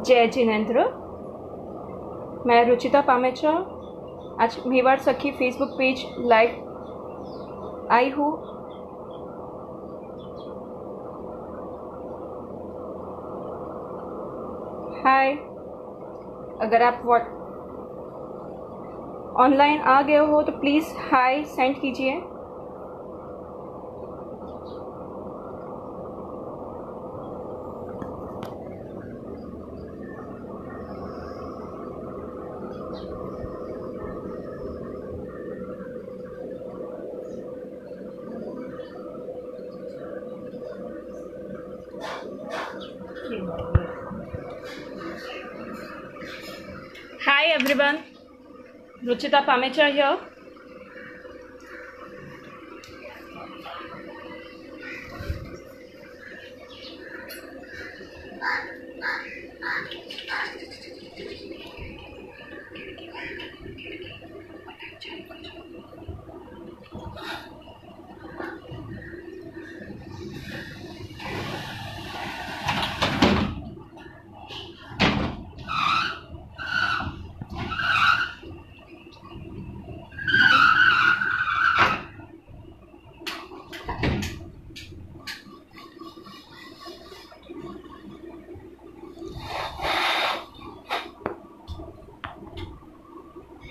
जय जिनेंद्र। मैं रुचिता पामेचा आज मेवाड़ सखी फेसबुक पेज लाइव आई हूँ। हाय, अगर आप ऑनलाइन आ गए हो तो प्लीज़ हाय सेंड कीजिए। Hi everyone, Ruchita Pamecha here.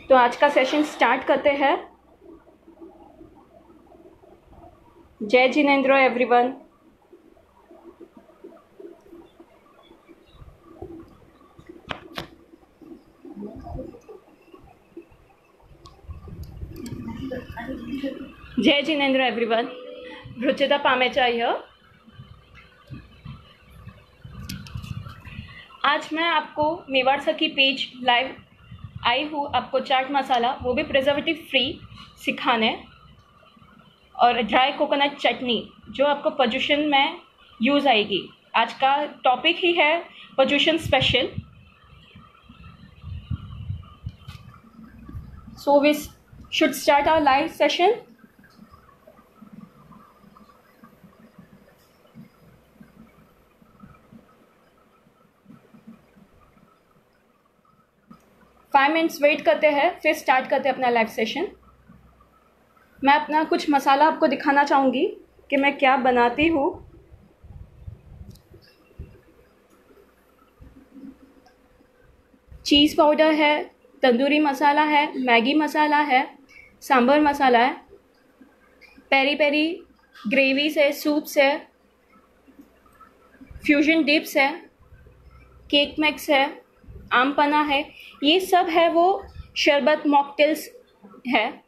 तो आज का सेशन स्टार्ट करते हैं। जय जिनेंद्र एवरीवन। जय जिनेंद्र एवरीवन, रुचिता पामेचा हियर। आज मैं आपको मेवाड़ सखी पेज लाइव आई हूँ आपको चाट मसाला, वो भी प्रिजर्वेटिव फ्री सिखाने, और ड्राई कोकोनट चटनी जो आपको पर्यूषण में यूज़ आएगी। आज का टॉपिक ही है Paryushan special. So we should start our live session. Five minutes wait करते हैं, फिर स्टार्ट करते हैं अपना लाइव सेशन। मैं अपना कुछ मसाला आपको दिखाना चाहूँगी कि मैं क्या बनाती हूँ। चीज़ पाउडर है, तंदूरी मसाला है, मैगी मसाला है, सांभर मसाला है, पेरी पेरी ग्रेवीज है, सूप्स है, फ्यूजन डिप्स है, केक मिक्स है, आम पना है, ये सब है वो शरबत मॉकटेल्स है।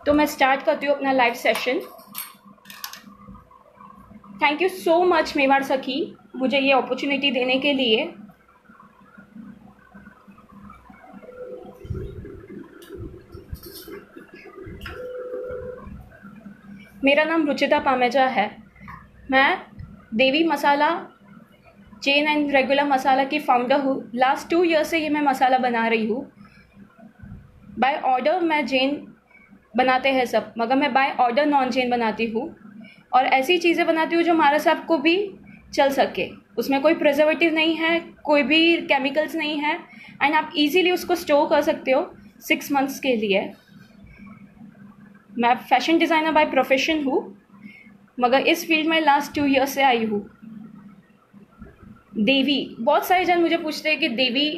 तो मैं स्टार्ट करती हूँ अपना live session. Thank you so much Mewar Sakhi मुझे ये अपॉर्चुनिटी देने के लिए। मेरा नाम रुचिता पामेजा है। मैं देवी मसाला चेन एंड रेगुलर मसाला की फाउंडर हूँ। लास्ट 2 ईयर से ये मैं मसाला बना रही हूँ। बाय ऑर्डर मैं जैन बनाते हैं सब, मगर मैं बाय ऑर्डर नॉन जैन बनाती हूँ, और ऐसी चीज़ें बनाती हूँ जो हमारे साथ को भी चल सके। उसमें कोई प्रिजर्वेटिव नहीं है, कोई भी केमिकल्स नहीं है, एंड आप इजीली उसको स्टोर कर सकते हो 6 मंथ्स के लिए। मैं फैशन डिज़ाइनर बाय प्रोफेशन हूँ, मगर इस फील्ड में लास्ट 2 ईयर से आई हूँ। देवी, बहुत सारे जन मुझे पूछते हैं कि देवी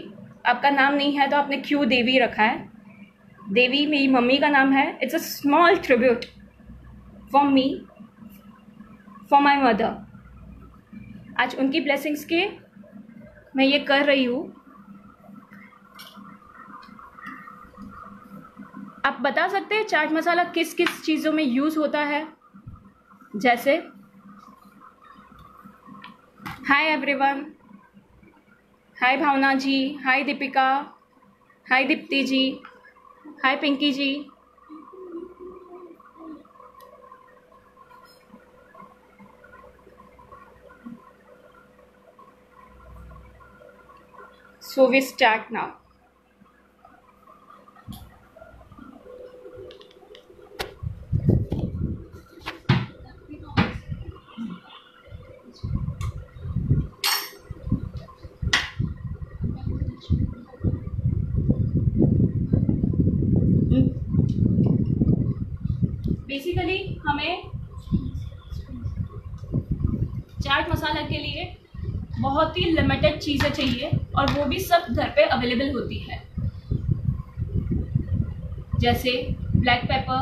आपका नाम नहीं है तो आपने क्यों देवी रखा है। देवी मेरी मम्मी का नाम है। It's a small tribute for me, for my mother. आज उनकी ब्लेसिंग्स के मैं ये कर रही हूँ। आप बता सकते हैं चाट मसाला किस किस चीज़ों में यूज़ होता है? जैसे hi everyone, hi Bhavna ji, hi Deepika, hi Deepti ji, hi Pinky ji. So we start now. Basically हमें चाट मसाला के लिए बहुत ही लिमिटेड चीज़ें चाहिए और वो भी सब घर पे अवेलेबल होती है, जैसे ब्लैक पेपर,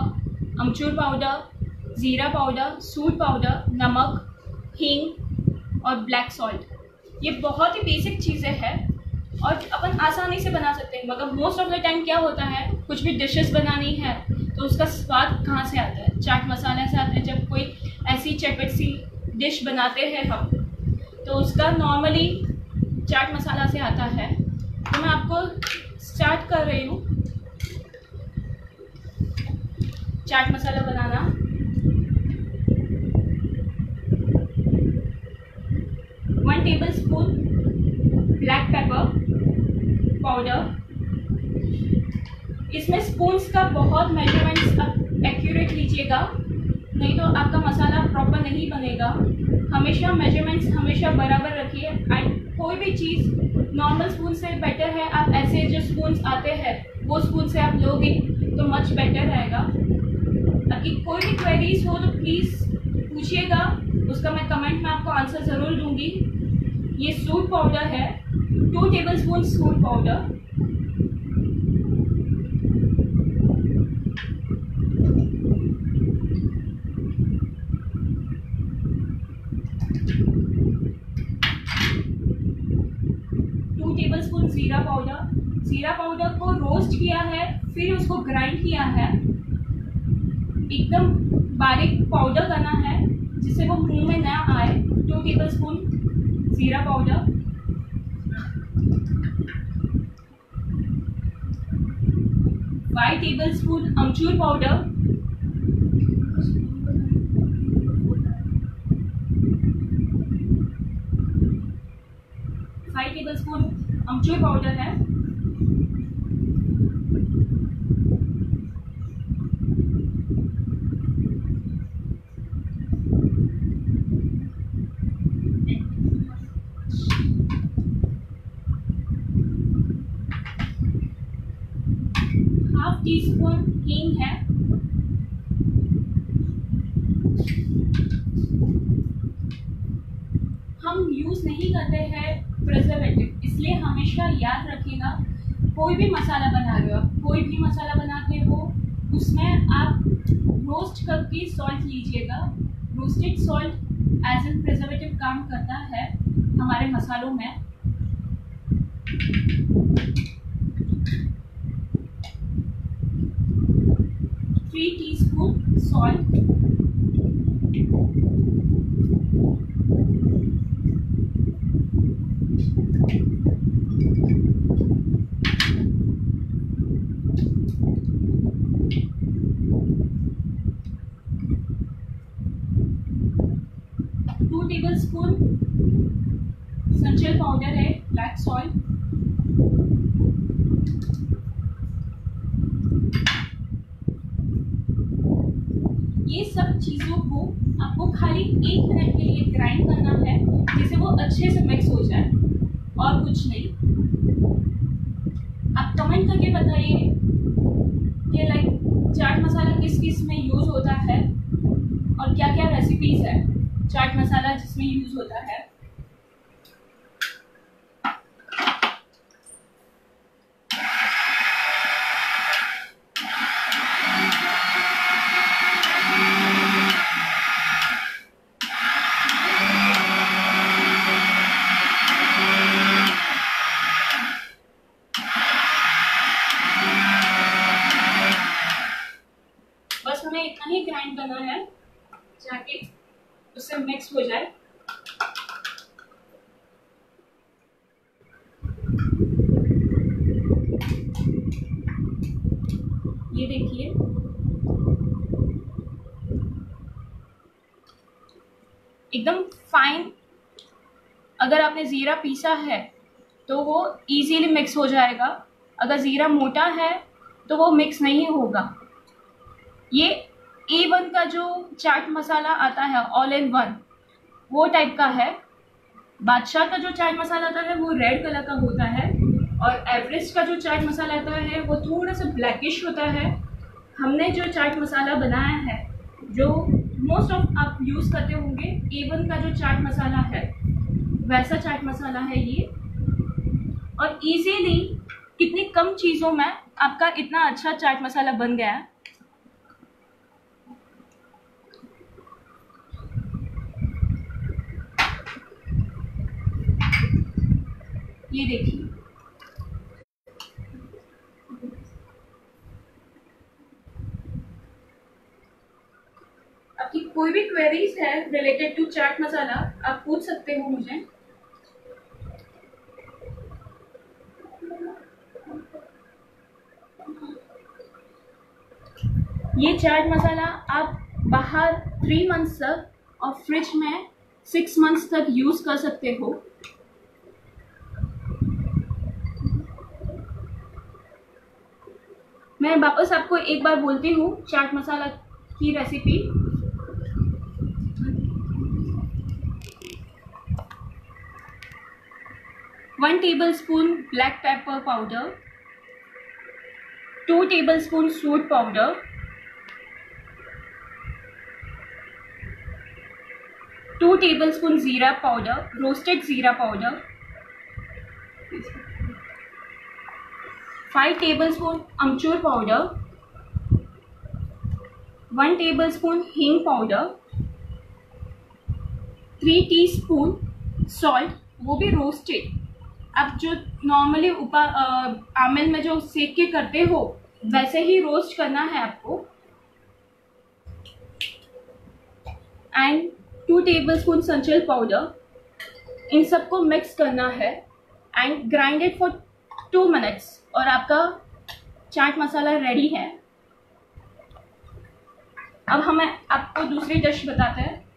अमचूर पाउडर, ज़ीरा पाउडर, सूट पाउडर, नमक, हींग और ब्लैक सॉल्ट। ये बहुत ही बेसिक चीज़ें हैं और अपन आसानी से बना सकते हैं। मगर मोस्ट ऑफ द टाइम क्या होता है, कुछ भी डिशेस बनानी है तो उसका स्वाद कहाँ से आता है? चाट मसाला से आता है। जब कोई ऐसी चटपटी सी डिश बनाते हैं हम, तो उसका नॉर्मली चाट मसाला से आता है। तो मैं आपको स्टार्ट कर रही हूँ चाट मसाला बनाना। One tablespoon black pepper powder. इसमें स्पून्स का बहुत मेजरमेंट्स आप एक्यूरेट लीजिएगा, नहीं तो आपका मसाला प्रॉपर नहीं बनेगा। हमेशा मेजरमेंट्स हमेशा बराबर रखिए। एंड कोई भी चीज़ नॉर्मल स्पून से बेटर है, आप ऐसे जो स्पून्स आते हैं वो स्पून से आप लोगे तो मच बेटर रहेगा। ताकि कोई भी क्वेरीज हो तो प्लीज़ पूछिएगा, उसका मैं कमेंट में आपको आंसर ज़रूर दूंगी। ये सूट पाउडर है, 2 table spoon suit powder. Table spoon ज़ीरा पाउडर। ज़ीरा पाउडर को रोस्ट किया है, फिर उसको ग्राइंड किया है, एकदम बारीक पाउडर करना है जिससे वो मुंह में ना आए। 2 टेबल स्पून ज़ीरा पाउडर। 5 टेबल स्पून अमचूर पाउडर। 5 टेबल स्पून अमचूर पाउडर है। हाफ टी स्पून हींग है। हम यूज़ नहीं करते हैं प्रिजर्वेटिव, इसलिए हमेशा याद रखिएगा कोई भी मसाला बना रहे हो, कोई भी मसाला बनाते हो उसमें आप रोस्ट करके सॉल्ट लीजिएगा। Roasted salt as an preservative काम करता है हमारे मसालों में। Three teaspoon salt. Tablespoon संचल पाउडर है, ब्लैक सॉल्ट। ये सब चीज़ों को आपको खाली 1 मिनट के लिए ग्राइंड करना है जिससे वो अच्छे से मिक्स हो जाए, और कुछ नहीं। आप कमेंट करके बताइए कि लाइक चाट मसाला किस किस में यूज़ होता है और क्या क्या रेसिपीज़ है चाट मसाला जिसमें यूज़ होता है। बस हमें इतना ही ग्राइंड करना है ताकि उससे मिक्स हो जाए। ये देखिए एकदम फाइन। अगर आपने ज़ीरा पीसा है तो वो इजीली मिक्स हो जाएगा। अगर ज़ीरा मोटा है तो वो मिक्स नहीं होगा। ये A1 का जो चाट मसाला आता है ऑल इन वन, वो टाइप का है। बादशाह का जो चाट मसाला आता है वो रेड कलर का होता है, और एवरेस्ट का जो चाट मसाला आता है वो थोड़ा सा ब्लैकिश होता है। हमने जो चाट मसाला बनाया है, जो मोस्ट ऑफ आप यूज़ करते होंगे, A1 का जो चाट मसाला है वैसा चाट मसाला है ये। और इजीली कितनी कम चीज़ों में आपका इतना अच्छा चाट मसाला बन गया है। ये देखिए। आपकी कोई भी क्वेरीज है रिलेटेड टू चाट मसाला, आप पूछ सकते हो मुझे। ये चाट मसाला आप बाहर 3 मंथ्स तक और फ्रिज में 6 मंथ्स तक यूज़ कर सकते हो। मैं वापस आपको एक बार बोलती हूँ चाट मसाला की recipe. 1 tablespoon black pepper powder, 2 tablespoon salt powder, 2 tablespoon जीरा powder, roasted जीरा powder, 5 tablespoon अमचूर powder, 1 tablespoon हींग powder, 3 teaspoon salt, वो भी रोस्टेड। आप जो नॉर्मली आमिल में जो सेक के करते हो वैसे ही रोस्ट करना है आपको। एंड 2 tablespoon संचल पाउडर। इन सबको मिक्स करना है and grind it for 2 minutes और आपका चाट मसाला रेडी है। अब हमें आपको दूसरी डिश बताते हैं।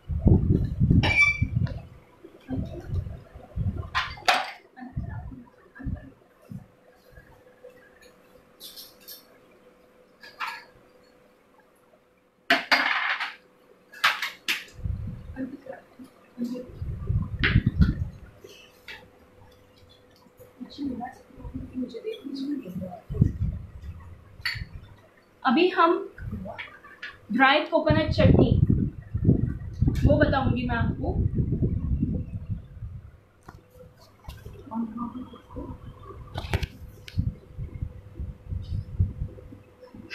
अभी हम ड्राई कोकोनट चटनी वो बताऊंगी मैं आपको।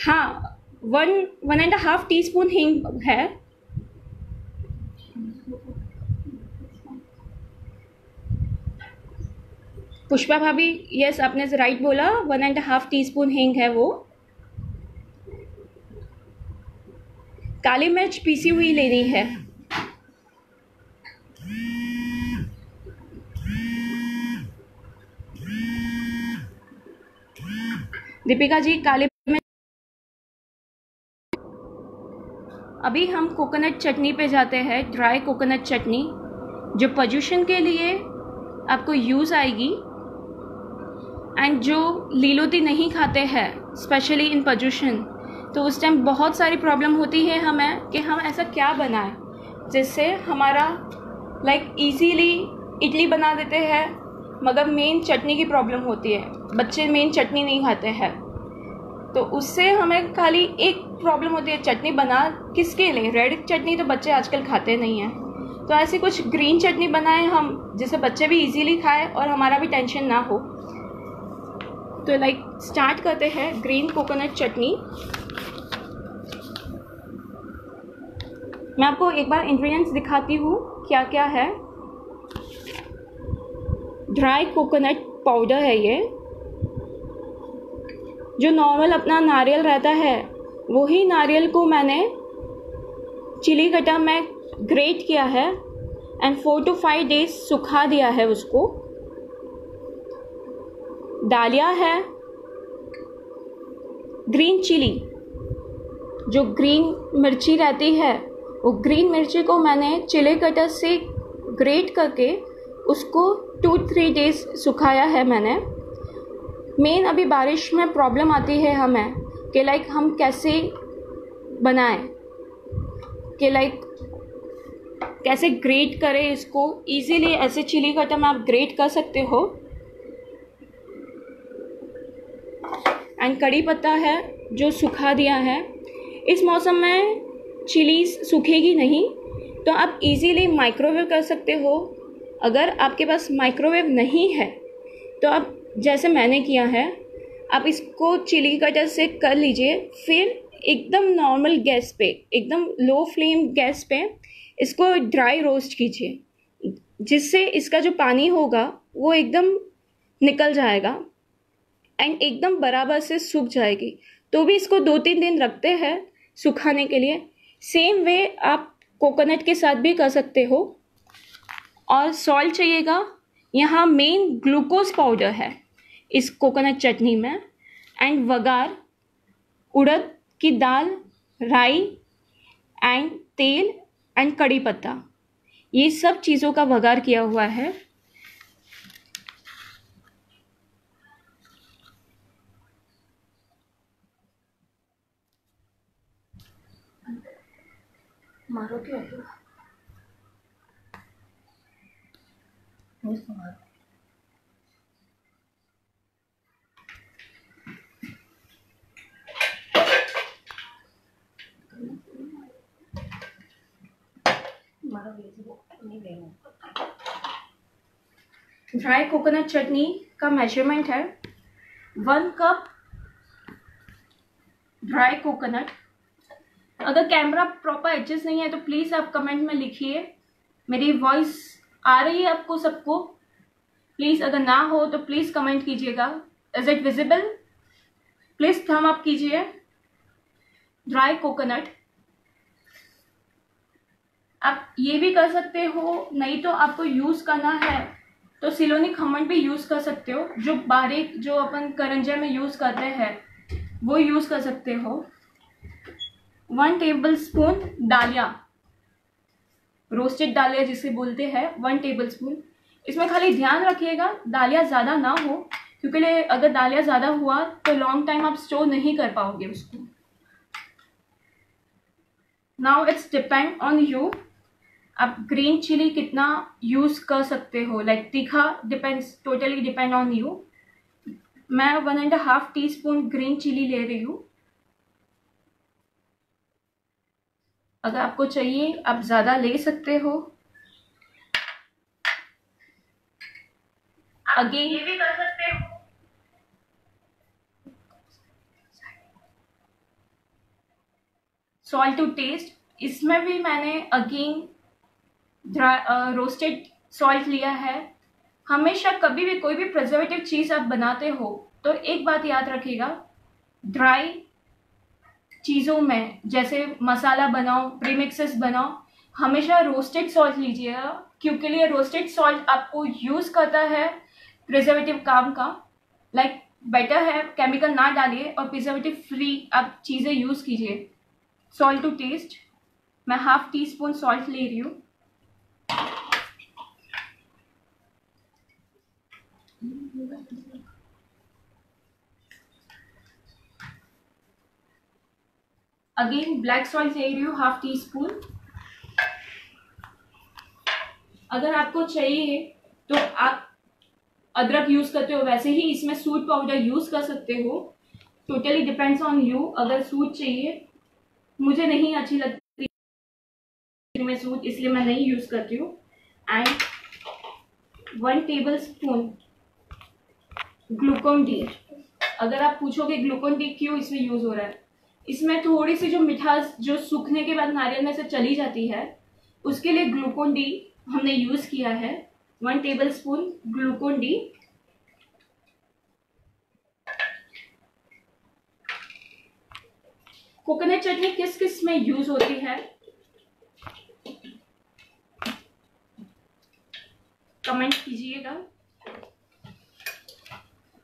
हाँ, 1.5 टीस्पून हींग है। पुष्पा भाभी, यस आपने राइट बोला, 1.5 टीस्पून हींग है वो। काली मिर्च पीसी हुई लेनी है। दीपिका जी, काली मिर्च। अभी हम कोकोनट चटनी पे जाते हैं। ड्राई कोकोनट चटनी जो पोल्यूशन के लिए आपको यूज़ आएगी, एंड जो लीलोती नहीं खाते हैं स्पेशली इन पोल्यूशन, तो उस टाइम बहुत सारी प्रॉब्लम होती है हमें कि हम ऐसा क्या बनाएं जिससे हमारा इजीली इडली बना देते हैं, मगर मेन चटनी की प्रॉब्लम होती है। बच्चे मेन चटनी नहीं खाते हैं, तो उससे हमें खाली एक प्रॉब्लम होती है, चटनी बना किसके लिए। रेड चटनी तो बच्चे आजकल खाते नहीं हैं, तो ऐसी कुछ ग्रीन चटनी बनाएं हम जिससे बच्चे भी इजीली खाएं और हमारा भी टेंशन ना हो। तो स्टार्ट करते हैं ग्रीन कोकोनट चटनी। मैं आपको एक बार इंग्रेडिएंट्स दिखाती हूँ क्या क्या है। ड्राई कोकोनट पाउडर है ये। जो नॉर्मल अपना नारियल रहता है वही नारियल को मैंने चिली कटा में ग्रेट किया है एंड 4 to 5 डेज सुखा दिया है उसको। डालिया है, ग्रीन चिली, जो ग्रीन मिर्ची रहती है वो ग्रीन मिर्ची को मैंने चिली कटर से ग्रेट करके उसको 2-3 डेज सुखाया है मैंने। मेन अभी बारिश में प्रॉब्लम आती है हमें कि लाइक हम कैसे बनाएं, कि लाइक कैसे ग्रेट करें इसको इजीली। ऐसे चिली कटर में आप ग्रेट कर सकते हो। एंड कड़ी पत्ता है जो सुखा दिया है। इस मौसम में चिलीज सूखेगी नहीं, तो आप इजीली माइक्रोवेव कर सकते हो। अगर आपके पास माइक्रोवेव नहीं है तो आप जैसे मैंने किया है, आप इसको चिली कटर से कर लीजिए। फिर एकदम नॉर्मल गैस पे, एकदम लो फ्लेम गैस पे इसको ड्राई रोस्ट कीजिए, जिससे इसका जो पानी होगा वो एकदम निकल जाएगा एंड एकदम बराबर से सूख जाएगी। तो भी इसको 2-3 दिन रखते हैं सुखाने के लिए। सेम वे आप कोकोनट के साथ भी कर सकते हो। और सॉल्ट चाहिएगा। यहाँ मेन ग्लूकोज पाउडर है इस कोकोनट चटनी में। एंड वगार, उड़द की दाल, राई एंड तेल एंड कड़ी पत्ता, ये सब चीज़ों का वगार किया हुआ है। मारो क्या है? ड्राई कोकोनट चटनी का मेजरमेंट है 1 कप ड्राई कोकोनट। अगर कैमरा प्रॉपर एडजस्ट नहीं है तो प्लीज़ आप कमेंट में लिखिए। मेरी वॉइस आ रही है आपको सबको? प्लीज़ अगर ना हो तो प्लीज़ कमेंट कीजिएगा। Is it visible? प्लीज़ थम अप कीजिए। ड्राई कोकोनट आप ये भी कर सकते हो, नहीं तो आपको यूज़ करना है तो सिलोनी खमण भी यूज़ कर सकते हो। जो बारीक जो अपन करंजे में यूज़ करते हैं वो यूज़ कर सकते हो। 1 टेबलस्पून डालिया, रोस्टेड डालिया जिसे बोलते हैं, 1 टेबलस्पून। इसमें खाली ध्यान रखिएगा दालिया ज़्यादा ना हो, क्योंकि अगर दालिया ज़्यादा हुआ तो लॉन्ग टाइम आप स्टोर नहीं कर पाओगे उसको। Now it's depend on you, आप ग्रीन चिली कितना यूज़ कर सकते हो। लाइक तीखा टोटली डिपेंड ऑन यू। मैं 1.5 टीस्पून ग्रीन चिली ले रही हूँ। अगर आपको चाहिए आप ज़्यादा ले सकते हो। अगेन ये भी कर सकते हो। सॉल्ट टू टेस्ट, इसमें भी मैंने अगेन रोस्टेड सॉल्ट लिया है। हमेशा कभी भी कोई भी प्रिजर्वेटिव चीज़ आप बनाते हो तो एक बात याद रखिएगा, ड्राई चीज़ों में जैसे मसाला बनाओ, प्रीमिक्सेस बनाओ, हमेशा रोस्टेड सॉल्ट लीजिएगा, क्योंकि लिए रोस्टेड सॉल्ट आपको यूज़ करता है प्रिजर्वेटिव काम का। लाइक बेटर है केमिकल ना डालिए और प्रिजर्वेटिव फ्री आप चीज़ें यूज़ कीजिए। सॉल्ट टू टेस्ट, मैं 1/2 टीस्पून सॉल्ट ले रही हूँ। अगेन ब्लैक सॉल्ट ले रही हूँ 1/2 टीस्पून। अगर आपको चाहिए तो आप अदरक यूज़ करते हो वैसे ही इसमें सूट पाउडर यूज़ कर सकते हो। Totally depends on you. अगर सूट चाहिए, मुझे नहीं अच्छी लगती में सूट, इसलिए मैं नहीं यूज़ करती हूँ। And 1 tablespoon Glucon D. अगर आप पूछोगे ग्लूकोन डी क्यों इसमें यूज़ हो रहा है, इसमें थोड़ी सी जो मिठास जो सूखने के बाद नारियल में से चली जाती है, उसके लिए ग्लूकोन डी हमने यूज़ किया है। 1 टेबलस्पून ग्लूकोन डी। कोकोनट चटनी किस किस में यूज होती है कमेंट कीजिएगा।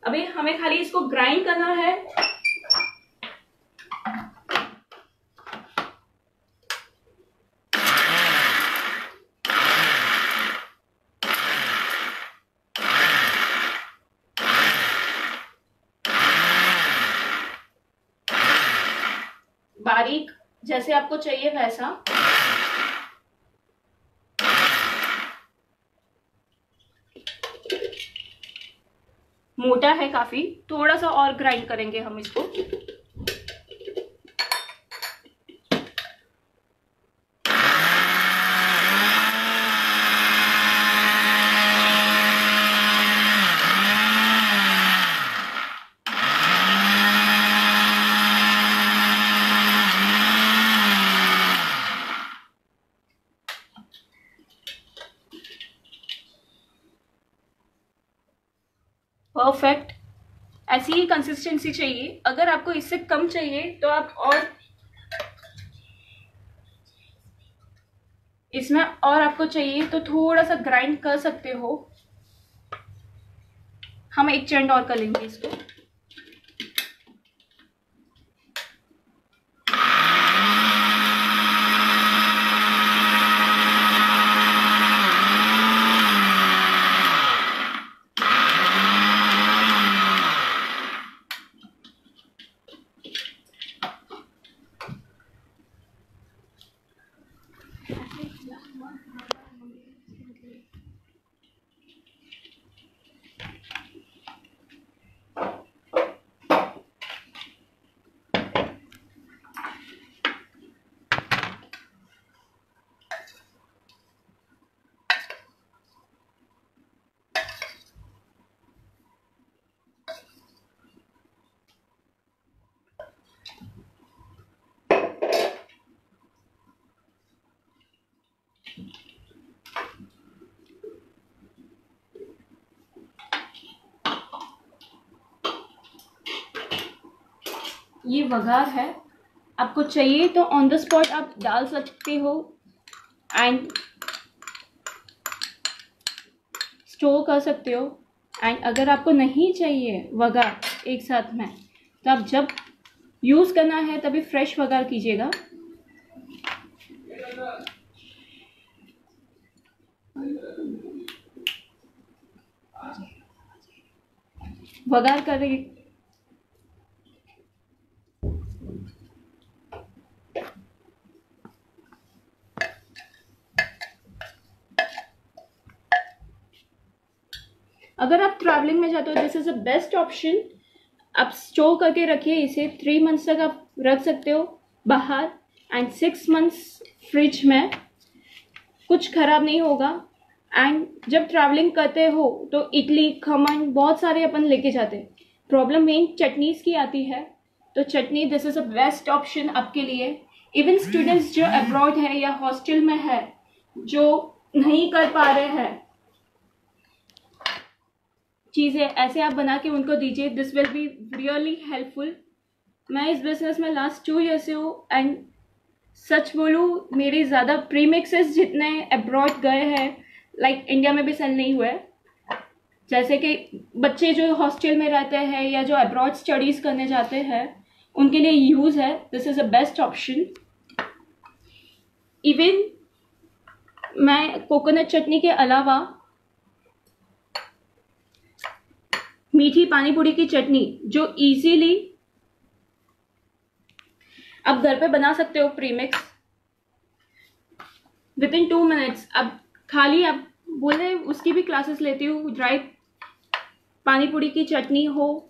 अभी हमें खाली इसको ग्राइंड करना है। बारीक जैसे आपको चाहिए वैसा। मोटा है काफी, थोड़ा सा और ग्राइंड करेंगे हम इसको। परफेक्ट, ऐसी ही कंसिस्टेंसी चाहिए। अगर आपको इससे कम चाहिए तो आप और इसमें और आपको चाहिए तो थोड़ा सा ग्राइंड कर सकते हो। हम एक चंड और कर लेंगे इसको। ये वघार है, आपको चाहिए तो ऑन द स्पॉट आप डाल सकते हो एंड स्टोर कर सकते हो। एंड अगर आपको नहीं चाहिए वघार एक साथ में, तो आप जब यूज़ करना है तभी फ्रेश वघार कीजिएगा। वघार करें अगर आप ट्रैवलिंग में जाते हो, this is a best option. आप स्टोर करके रखिए इसे, 3 मंथ्स तक आप रख सकते हो बाहर एंड 6 मंथ्स फ्रिज में, कुछ खराब नहीं होगा। एंड जब ट्रैवलिंग करते हो तो इडली खमन बहुत सारे अपन लेके जाते हैं। प्रॉब्लम मेन चटनीज की आती है, तो chutney this is a best option आपके लिए। इवन स्टूडेंट्स जो अब्रॉड है या हॉस्टल में है, जो नहीं कर पा रहे हैं चीज़ें, ऐसे आप बना के उनको दीजिए। This will be really helpful. मैं इस बिजनेस में लास्ट 2 ईयर से हूँ एंड सच बोलूँ मेरे ज़्यादा प्रीमिक्सेस जितने अब्रॉड गए हैं, लाइक इंडिया में भी सेल नहीं हुए। जैसे कि बच्चे जो हॉस्टल में रहते हैं या जो अब्रॉड स्टडीज़ करने जाते हैं, उनके लिए यूज़ है। This is a best option. Even मैं कोकोनट चटनी के अलावा मीठी पानी पूरी की चटनी जो इजीली आप घर पे बना सकते हो, प्रीमिक्स विद इन 2 मिनट्स। अब खाली आप बोले उसकी भी क्लासेस लेती हूँ। ड्राई पानी पूरी की चटनी हो,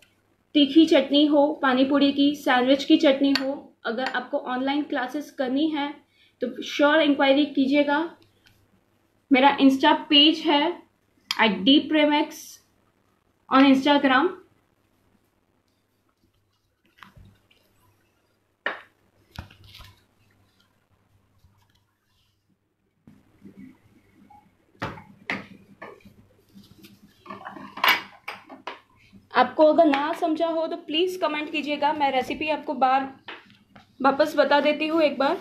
तीखी चटनी हो, पानी पूरी की, सैंडविच की चटनी हो। अगर आपको ऑनलाइन क्लासेस करनी है तो श्योर इंक्वायरी कीजिएगा। मेरा इंस्टा पेज है @dpremix ऑन इंस्टाग्राम। आपको अगर ना समझा हो तो प्लीज़ कमेंट कीजिएगा। मैं रेसिपी आपको वापस बता देती हूँ एक बार।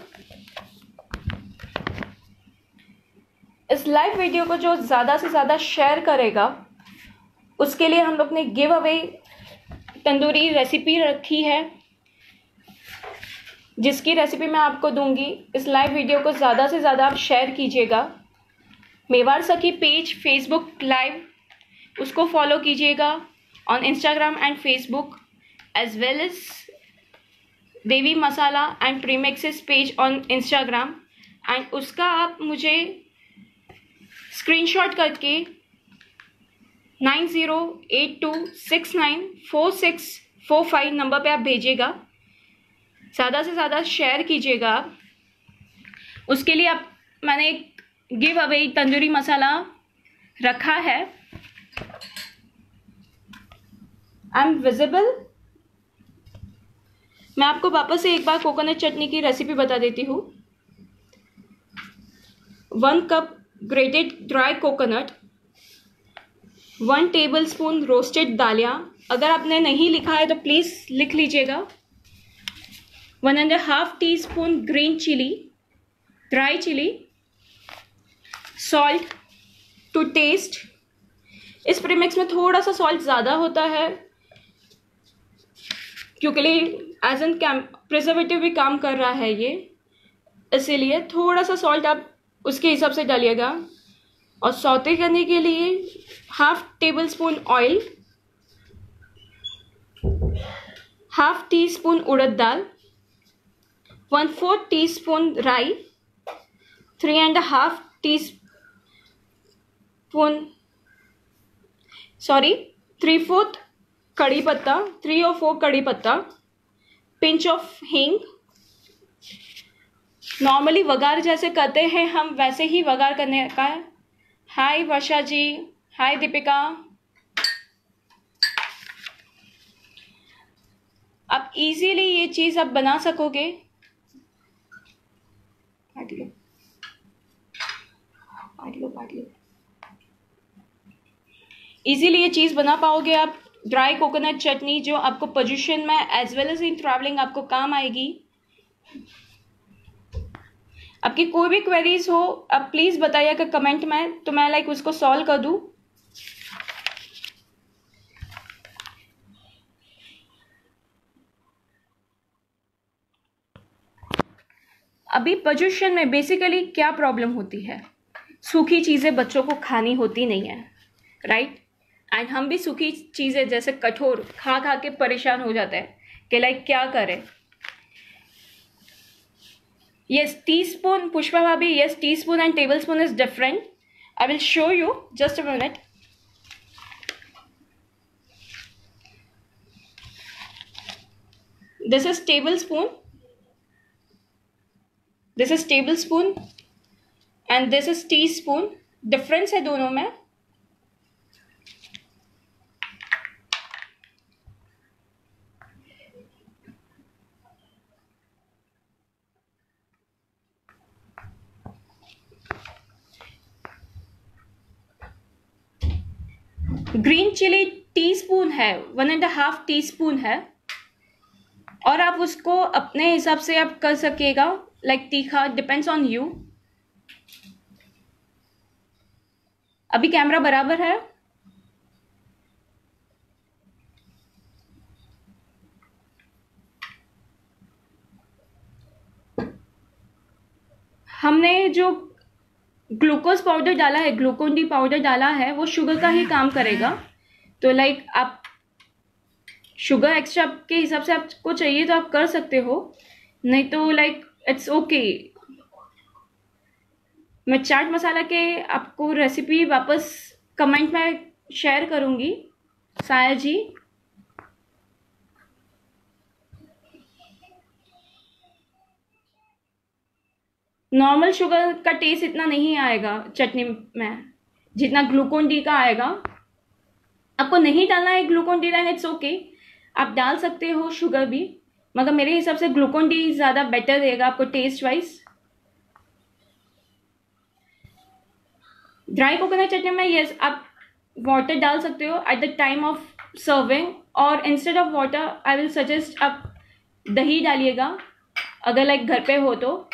इस लाइव वीडियो को जो ज़्यादा से ज़्यादा शेयर करेगा उसके लिए हम लोग ने गिव अवे तंदूरी रेसिपी रखी है, जिसकी रेसिपी मैं आपको दूंगी। इस लाइव वीडियो को ज़्यादा से ज़्यादा आप शेयर कीजिएगा। Mewar Sakhi page Facebook live, उसको फॉलो कीजिएगा on Instagram and Facebook, as well as Devi masala and premixes page on Instagram, and उसका आप मुझे स्क्रीनशॉट करके 9082694645 नंबर पे आप भेजिएगा। ज़्यादा से ज़्यादा शेयर कीजिएगा आप। उसके लिए आप मैंने एक गिव अवे तंदूरी मसाला रखा है। I am visible. मैं आपको वापस से एक बार कोकोनट चटनी की रेसिपी बता देती हूँ। 1 cup grated dry coconut, 1 tablespoon roasted dalia. अगर आपने नहीं लिखा है तो प्लीज़ लिख लीजिएगा। 1.5 teaspoon green chilli, dry chilli, salt to taste. इस प्रीमिक्स में थोड़ा सा सॉल्ट ज़्यादा होता है क्योंकि एज एन प्रिजर्वेटिव भी काम कर रहा है ये, इसीलिए थोड़ा सा सॉल्ट आप उसके हिसाब से डालिएगा। और सौते करने के लिए 1/2 टेबलस्पून ऑयल, 1/2 टीस्पून उड़द दाल, 1/4 टीस्पून राई, 3.5 टीस्पून 3/4 कड़ी पत्ता, 3 और 4 कड़ी पत्ता, पिंच ऑफ हींग। नॉर्मली वगार जैसे करते हैं हम वैसे ही वगार करने का है। हाय वर्षा जी, हाय दीपिका। आप इजीली ये चीज़ आप बना सकोगे। पाट लो। इजीली ये चीज़ बना पाओगे आप। ड्राई कोकोनट चटनी जो आपको पोजीशन में as well as in travelling आपको काम आएगी। आपकी कोई भी क्वेरीज हो आप प्लीज़ बताइएगा कमेंट में, तो मैं उसको सॉल्व कर दूँ। अभी पोजीशन में बेसिकली क्या प्रॉब्लम होती है? सूखी चीज़ें बच्चों को खानी होती नहीं है, राइट? एंड हम भी सूखी चीज़ें जैसे कठोर खा खा के परेशान हो जाते हैं कि क्या करें। Yes, teaspoon, Pushpa Bhabhi, yes, teaspoon and tablespoon is different. I will show you, just a minute. This is tablespoon. This is tablespoon. And this is teaspoon. Difference है दोनों में। ग्रीन चिली टीस्पून है, 1.5 teaspoon है, और आप उसको अपने हिसाब से आप कर सकेगा, तीखा डिपेंड्स ऑन यू। अभी कैमरा बराबर है? हमने जो ग्लूकोज पाउडर डाला है, ग्लूकोन डी पाउडर डाला है, वो शुगर का ही काम करेगा। तो आप शुगर एक्स्ट्रा के हिसाब से आपको चाहिए तो आप कर सकते हो, नहीं तो इट्स ओके। मैं चाट मसाला के आपको रेसिपी वापस कमेंट में शेयर करूंगी, साया जी। नॉर्मल शुगर का टेस्ट इतना नहीं आएगा चटनी में जितना ग्लूकोन डी का आएगा। आपको नहीं डालना है Glucon D, then it's okay, आप डाल सकते हो शुगर भी, मगर मेरे हिसाब से ग्लूकोन डी ज़्यादा बेटर रहेगा आपको taste wise. Dry coconut chutney में यस आप वाटर डाल सकते हो at the time of serving, और instead of water I will suggest आप दही डालिएगा अगर घर पे हो तो।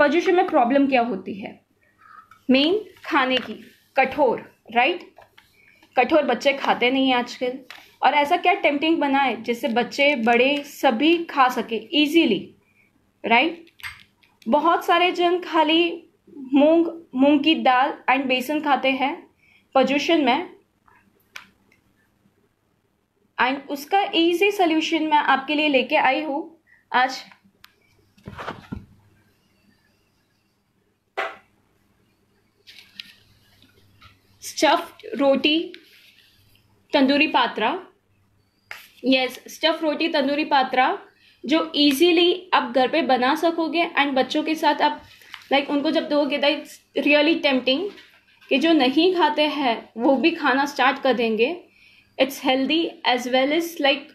पोजीशन में प्रॉब्लम क्या होती है? मेन खाने की, कठोर, राइट? कठोर बच्चे खाते नहीं आजकल, और ऐसा क्या टेम्पटिंग बनाए जिससे बच्चे बड़े सभी खा सके इजीली, राइट। बहुत सारे जन खाली मूंग की दाल एंड बेसन खाते हैं पोजीशन में, एंड उसका इजी सोल्यूशन मैं आपके लिए लेके आई हूँ आज। स्टफ्ड रोटी तंदूरी पात्रा, यस, स्टफ रोटी तंदूरी पात्रा, जो इजीली आप घर पे बना सकोगे एंड बच्चों के साथ आप लाइक उनको जब दोगे दैट्स रियली टेम्पटिंग कि जो नहीं खाते हैं वो भी खाना स्टार्ट कर देंगे। It's healthy as well as like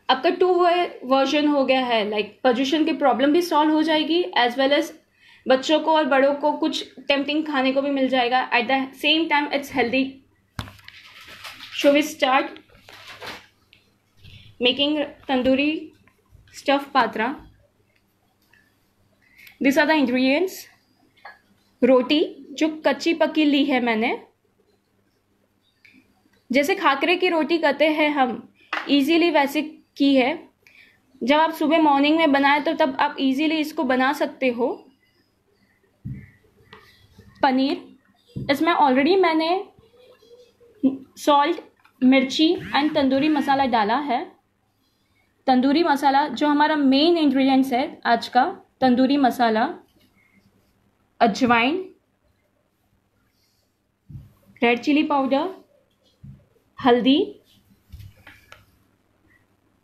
आपका 2 वर्जन हो गया है, लाइक पोजीशन की प्रॉब्लम भी सॉल्व हो जाएगी एज वेल एज बच्चों को और बड़ों को कुछ टेम्पटिंग खाने को भी मिल जाएगा at the same time. It's healthy. So we start making tandoori stuff patra. This are the ingredients. रोटी जो कच्ची पकी ली है मैंने, जैसे खाकरे की रोटी करते हैं हम इजीली वैसे की है। जब आप सुबह मॉर्निंग में बनाए तो तब आप इजीली इसको बना सकते हो। पनीर, इसमें ऑलरेडी मैंने सॉल्ट, मिर्ची एंड तंदूरी मसाला डाला है। तंदूरी मसाला जो हमारा मेन इंग्रेडिएंट्स है आज का, तंदूरी मसाला, अजवाइन, रेड चिली पाउडर, हल्दी।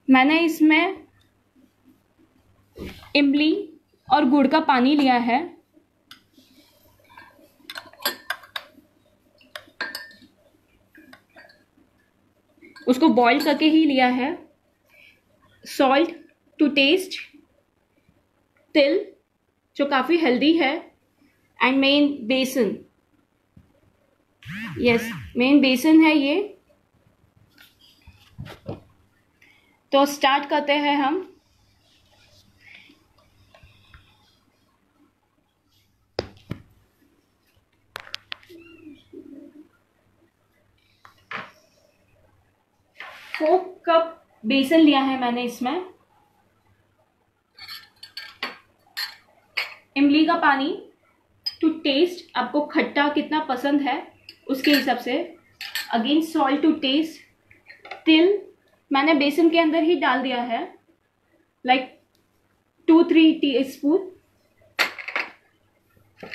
मैंने इसमें इमली और गुड़ का पानी लिया है। उसको बॉईल करके ही लिया है। सॉल्ट टू टेस्ट, तिल जो काफ़ी हेल्दी है, एंड मेन बेसन, यस मेन बेसन है ये। तो स्टार्ट करते हैं हम। फोर कप बेसन लिया है मैंने। इसमें इमली का पानी टू टेस्ट, आपको खट्टा कितना पसंद है उसके हिसाब से। Again salt to taste. तिल मैंने बेसन के अंदर ही डाल दिया है, लाइक 2-3 टीस्पून।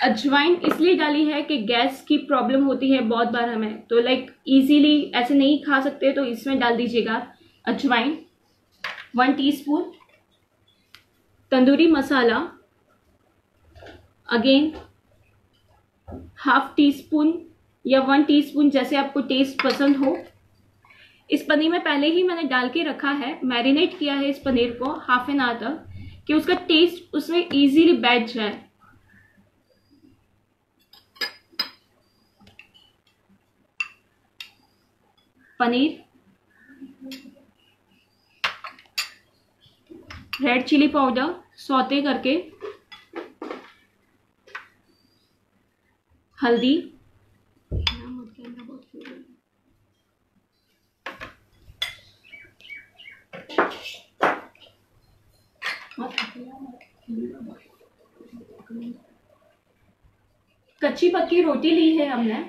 अजवाइन इसलिए डाली है कि गैस की प्रॉब्लम होती है बहुत बार हमें, तो लाइक इजीली ऐसे नहीं खा सकते तो इसमें डाल दीजिएगा अजवाइन। 1 teaspoon. Tandoori masala again half teaspoon या 1 टीस्पून, जैसे आपको टेस्ट पसंद हो। इस पनीर में पहले ही मैंने डाल के रखा है, मैरिनेट किया है इस पनीर को हाफ एन आवर तक कि उसका टेस्ट उसमें इजीली बैठ जाए। Paneer, red chilli powder sauté करके, हल्दी, कच्ची पक्की रोटी ली है हमने।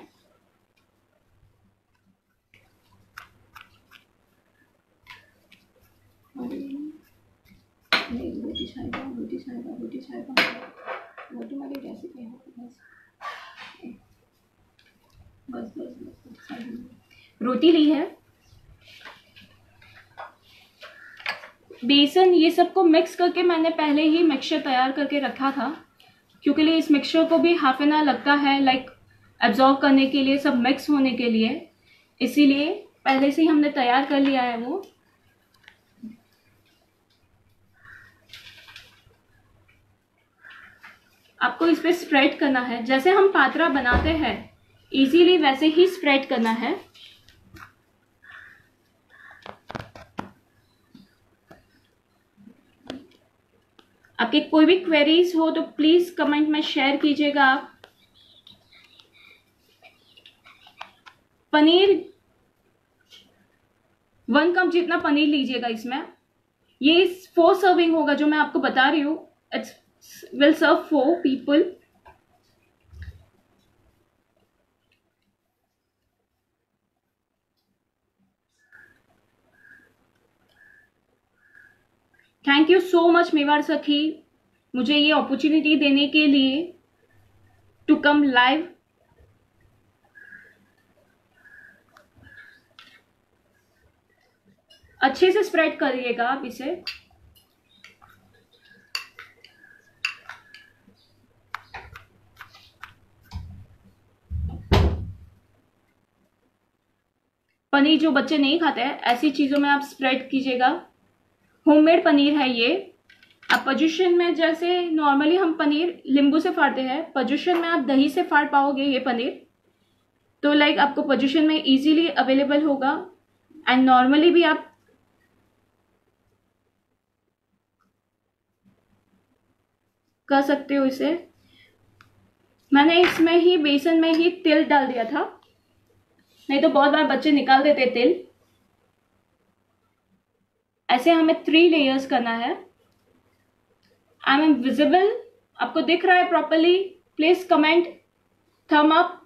रोटी ली है, बेसन, ये सबको मिक्स करके मैंने पहले ही मिक्सचर तैयार करके रखा था, क्योंकि लिए इस मिक्सचर को भी हाफ एन आवर लगता है लाइक एब्जॉर्ब करने के लिए, सब मिक्स होने के लिए, इसीलिए पहले से ही हमने तैयार कर लिया है वो। आपको इस पे स्प्रेड करना है, जैसे हम पात्रा बनाते हैं इजीली वैसे ही स्प्रेड करना है। आपके कोई भी क्वेरीज हो तो प्लीज कमेंट में शेयर कीजिएगा आप। पनीर 1 कप जितना पनीर लीजिएगा इसमें। ये 4 सर्विंग होगा जो मैं आपको बता रही हूँ। It's will serve 4 people. Thank you so much Mewar Sakhi, मुझे ये अपॉर्चुनिटी देने के लिए टू कम लाइव। अच्छे से स्प्रेड करिएगा आप इसे। पनीर जो बच्चे नहीं खाते हैं ऐसी चीजों में आप स्प्रेड कीजिएगा। होममेड पनीर है ये। आप पोजीशन में जैसे नॉर्मली हम पनीर नींबू से फाड़ते हैं, पोजीशन में आप दही से फाड़ पाओगे ये पनीर, तो लाइक आपको पोजीशन में इजीली अवेलेबल होगा। एंड नॉर्मली भी आप कर सकते हो इसे। मैंने इसमें ही बेसन में ही तिल डाल दिया था, नहीं तो बहुत बार बच्चे निकाल देते तिल। ऐसे हमें 3 लेयर्स करना है। आई एम विजिबल, आपको दिख रहा है properly? Please comment, thumb up.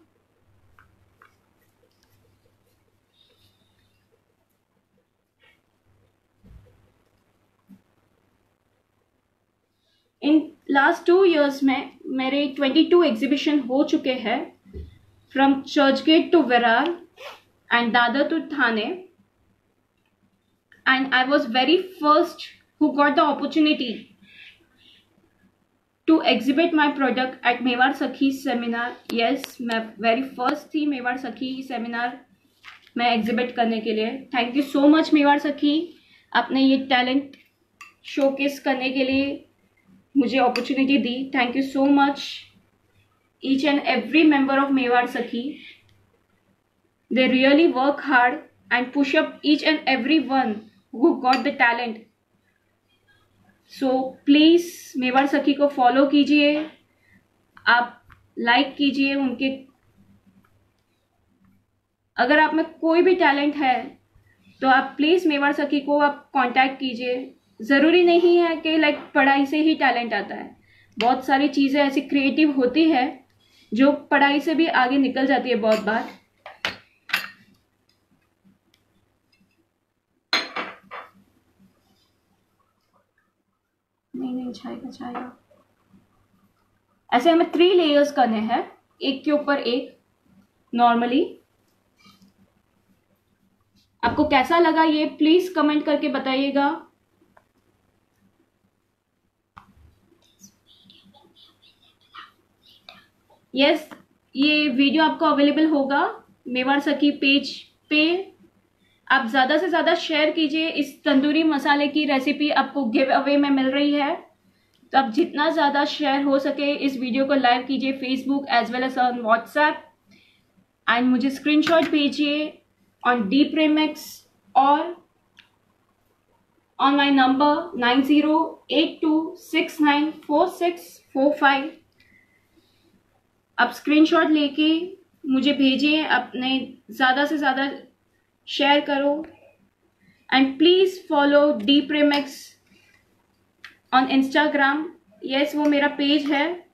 In last 2 years में मेरे 22 एग्जीबिशन हो चुके हैं, from Churchgate to Virar and Dadar to Thane. And I was very first who got the opportunity to exhibit my product at Mewar Sakhi seminar. Yes, मैं वेरी फर्स्ट थी Mewar Sakhi seminar में exhibit करने के लिए। Thank you so much Mewar Sakhi, आपने ये टैलेंट शोकेस करने के लिए मुझे अपॉर्चुनिटी दी। Thank you so much each and every member of Mewar Sakhi. They really work hard and push up each and every one who got the talent. So please Mewar Sakhi को follow कीजिए, आप लाइक कीजिए उनके। अगर आप में कोई भी टैलेंट है तो आप प्लीज मेवाड़ सखी को आप कांटेक्ट कीजिए। जरूरी नहीं है कि लाइक पढ़ाई से ही टैलेंट आता है, बहुत सारी चीजें ऐसी क्रिएटिव होती है जो पढ़ाई से भी आगे निकल जाती है बहुत बार। नहीं छाएगा। ऐसे हमें 3 लेयर्स करने हैं, एक के ऊपर एक नॉर्मली। आपको कैसा लगा ये प्लीज कमेंट करके बताइएगा। यस, ये वीडियो आपको अवेलेबल होगा मेवाड़ सखी पेज पे। आप ज़्यादा से ज़्यादा शेयर कीजिए। इस तंदूरी मसाले की रेसिपी आपको गिव अवे में मिल रही है, तो आप जितना ज़्यादा शेयर हो सके इस वीडियो को लाइव कीजिए Facebook as well as on WhatsApp. And मुझे स्क्रीनशॉट भेजिए ऑन डी प्रेमिक्स और ऑन माई नंबर 9082694645। आप स्क्रीनशॉट लेके मुझे भेजिए, अपने ज़्यादा से ज़्यादा शेयर करो। And please follow D premix on Instagram. Yes, वो मेरा पेज है।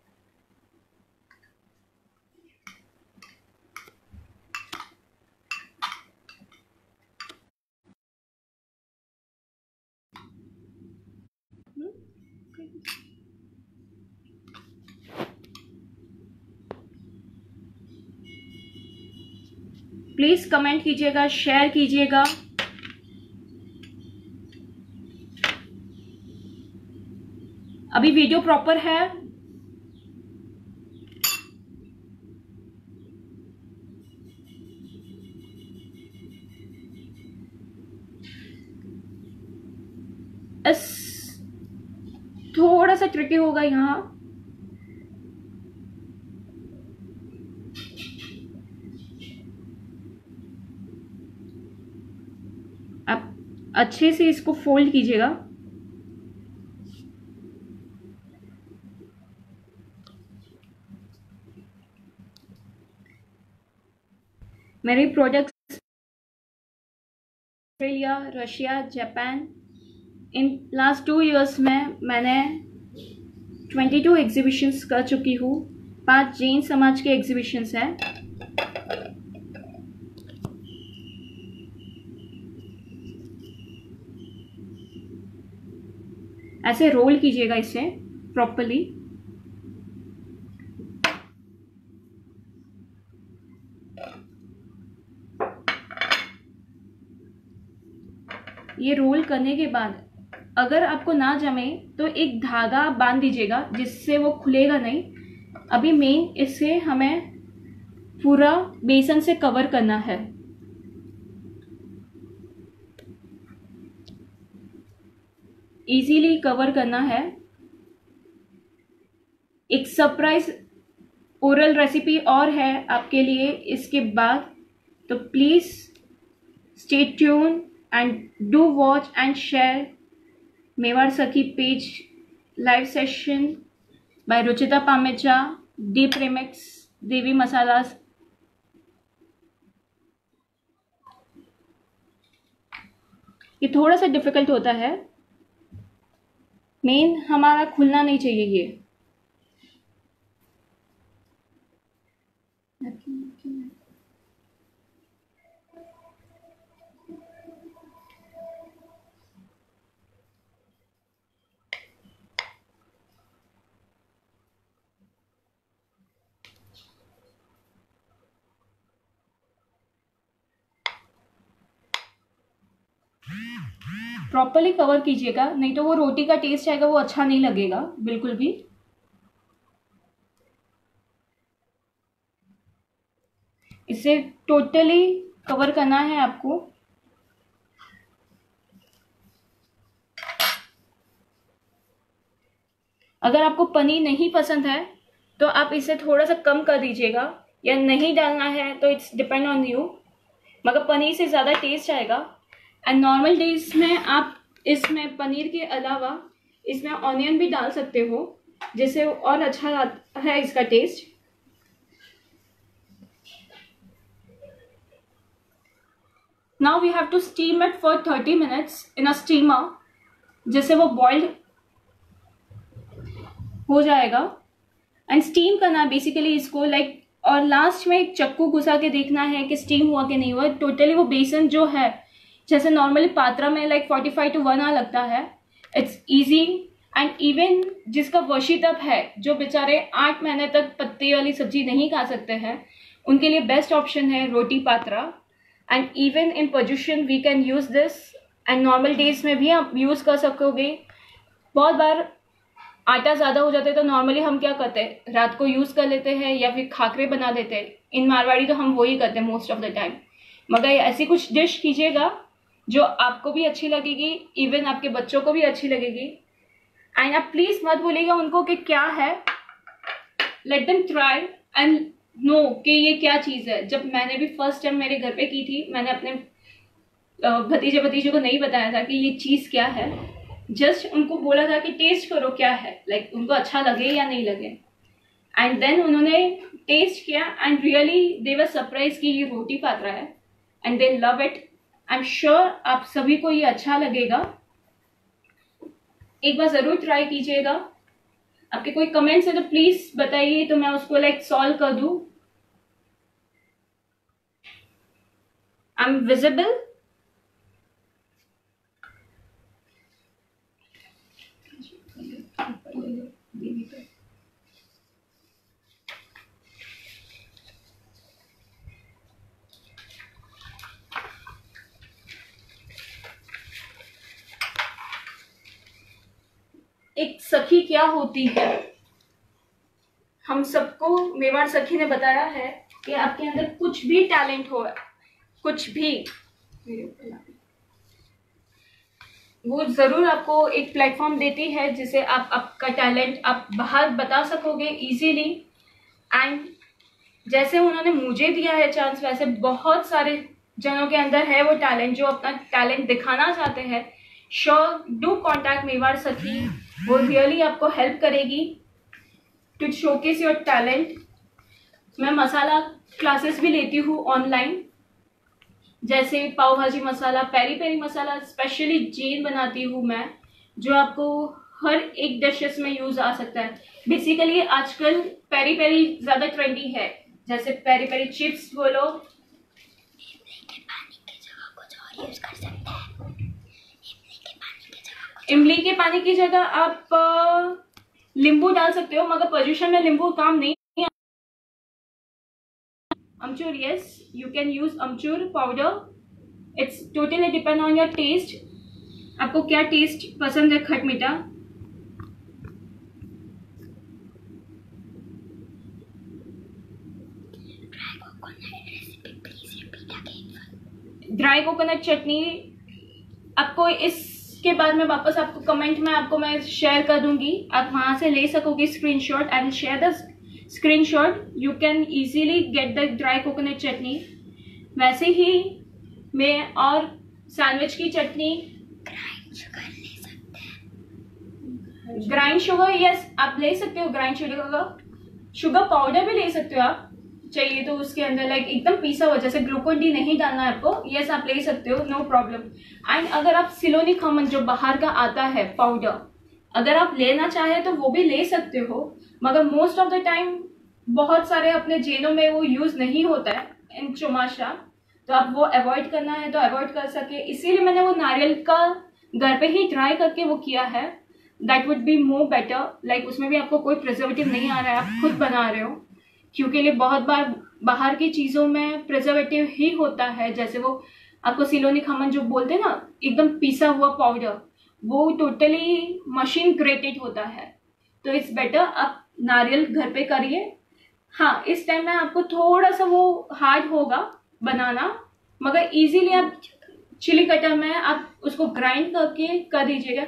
प्लीज कमेंट कीजिएगा, शेयर कीजिएगा। अभी वीडियो प्रॉपर है? थोड़ा सा ट्रिकी होगा यहाँ। आप अच्छे से इसको फोल्ड कीजिएगा। मेरे प्रोडक्ट्स ऑस्ट्रेलिया, रशिया, जापान, इन लास्ट 2 इयर्स में मैंने 22 एग्जीबिशंस कर चुकी हूँ। 5 जैन समाज के एग्जीबिशंस हैं। ऐसे रोल कीजिएगा इसे प्रॉपर्ली। ये रोल करने के बाद अगर आपको ना जमे तो एक धागा बांध दीजिएगा जिससे वो खुलेगा नहीं। अभी मेन इसे हमें पूरा बेसन से कवर करना है। इजीली कवर करना है। एक सरप्राइज ओरल रेसिपी और है आपके लिए इसके बाद, तो please stay tune and do watch and share Mewar Sakhi page live session by Ruchita Pamecha, Deep Remix, Devi Masalas. ये थोड़ा सा डिफिकल्ट होता है, मेन हमारा खुलना नहीं चाहिए ये। प्रॉपर्ली कवर कीजिएगा, नहीं तो वो रोटी का टेस्ट आएगा वो अच्छा नहीं लगेगा बिल्कुल भी। इसे टोटली कवर करना है आपको। अगर आपको पनीर नहीं पसंद है तो आप इसे थोड़ा सा कम कर दीजिएगा, या नहीं डालना है तो इट्स डिपेंड ऑन यू, मगर पनीर से ज़्यादा टेस्ट आएगा। एंड नॉर्मल डेज में आप इसमें पनीर के अलावा इसमें ऑनियन भी डाल सकते हो जिससे और अच्छा आता है इसका taste. Now we have to steam it for 30 minutes in a steamer, जिससे वो बॉइल्ड हो जाएगा। एंड स्टीम करना है बेसिकली इसको लाइक, और लास्ट में एक चक्कू घुसा के देखना है कि स्टीम हुआ कि नहीं हुआ। टोटली वो बेसन जो है जैसे नॉर्मली पात्रा में लाइक 45 to 1 आवर लगता है, इट्स इजी। एंड इवन जिसका वर्षितप है, जो बेचारे 8 महीने तक पत्ते वाली सब्जी नहीं खा सकते हैं, उनके लिए बेस्ट ऑप्शन है रोटी patra. And even in position we can use this, and normal days में भी आप यूज कर सकोगे। बहुत बार आटा ज़्यादा हो जाता है तो नॉर्मली हम क्या करते हैं, रात को यूज़ कर लेते हैं या फिर खाकरे बना देते हैं। इन मारवाड़ी तो हम वही करते हैं मोस्ट ऑफ द टाइम। मगर ऐसी कुछ डिश कीजिएगा जो आपको भी अच्छी लगेगी, इवन आपके बच्चों को भी अच्छी लगेगी। एंड आप प्लीज़ मत बोलिएगा उनको कि क्या है, let them try and know कि ये क्या चीज़ है। जब मैंने भी फर्स्ट टाइम मेरे घर पे की थी, मैंने अपने भतीजे को नहीं बताया था कि ये चीज़ क्या है, जस्ट उनको बोला था कि टेस्ट करो क्या है, लाइक उनको अच्छा लगे या नहीं लगे। एंड देन उन्होंने टेस्ट किया and really they were surprise कि ये रोटी पात्रा है, and they love it. I am sure आप सभी को ये अच्छा लगेगा। एक बार जरूर ट्राई कीजिएगा। आपके कोई कमेंट्स है तो प्लीज बताइए, तो मैं उसको लाइक सॉल्व कर दूं। I am visible. एक सखी क्या होती है, हम सबको मेवाड़ सखी ने बताया है कि आपके अंदर कुछ भी टैलेंट हो, कुछ भी, वो जरूर आपको एक प्लेटफॉर्म देती है जिसे आप आपका टैलेंट आप बाहर बता सकोगे इजीली। एंड जैसे उन्होंने मुझे दिया है चांस, वैसे बहुत सारे जनों के अंदर है वो टैलेंट जो अपना टैलेंट दिखाना चाहते हैं। श्योर डू कॉन्टैक्ट मेवाड़ सखी, वो रियली आपको हेल्प करेगी टू शोकेस योर टैलेंट। मैं मसाला क्लासेस भी लेती हूँ ऑनलाइन, जैसे पाव भाजी मसाला, पेरी पेरी मसाला स्पेशली जैन बनाती हूँ मैं, जो आपको हर एक डिशेस में यूज आ सकता है। बेसिकली आजकल पेरी पेरी ज्यादा ट्रेंडी है, जैसे पेरी पेरी चिप्स बोलो, इमली के पानी की जगह आप नींबू डाल सकते हो, मगर पोजीशन में नींबू काम नहीं। Amchur, yes you can use amchur powder, it's totally depend on your taste, आपको क्या टेस्ट पसंद है खट मीठा। ड्राई कोकोनट चटनी आपको इसके बाद में वापस आपको कमेंट में आपको मैं शेयर कर दूंगी, आप वहां से ले सकोगे screenshot. I will share the screenshot, you can easily get the dry coconut chutney. वैसे ही मैं और सैंडविच की चटनी, ग्राइंड शुगर, यस आप ले सकते हो ग्राइंड शुगर पाउडर भी ले सकते हो आप चाहिए तो, उसके अंदर लाइक एकदम पीसा हुआ, जैसे ग्लूकोन डी नहीं डालना है आपको, यस आप ले सकते हो, नो प्रॉब्लम। एंड अगर आप सिलोनी खमन जो बाहर का आता है पाउडर, अगर आप लेना चाहे तो वो भी ले सकते हो, मगर मोस्ट ऑफ द टाइम बहुत सारे अपने जेनों में वो यूज नहीं होता है इन चुमाशा, तो आप वो अवॉइड करना है तो अवॉइड कर सके, इसीलिए मैंने वो नारियल का घर पे ही ड्राई करके वो किया है, that would be more better. Like उसमें भी आपको कोई प्रिजर्वेटिव नहीं आ रहा है, आप खुद बना रहे हो, क्योंकि लिए बहुत बार बाहर की चीज़ों में प्रिजर्वेटिव ही होता है, जैसे वो आपको सिलोनी खमन जो बोलते हैं ना एकदम पीसा हुआ पाउडर, वो टोटली मशीन ग्रेटेड होता है, तो इट्स बेटर आप नारियल घर पे करिए। हाँ इस टाइम में आपको थोड़ा सा वो हार्ड होगा बनाना, मगर इजीली आप चिली कटर में आप उसको ग्राइंड करके कर दीजिएगा।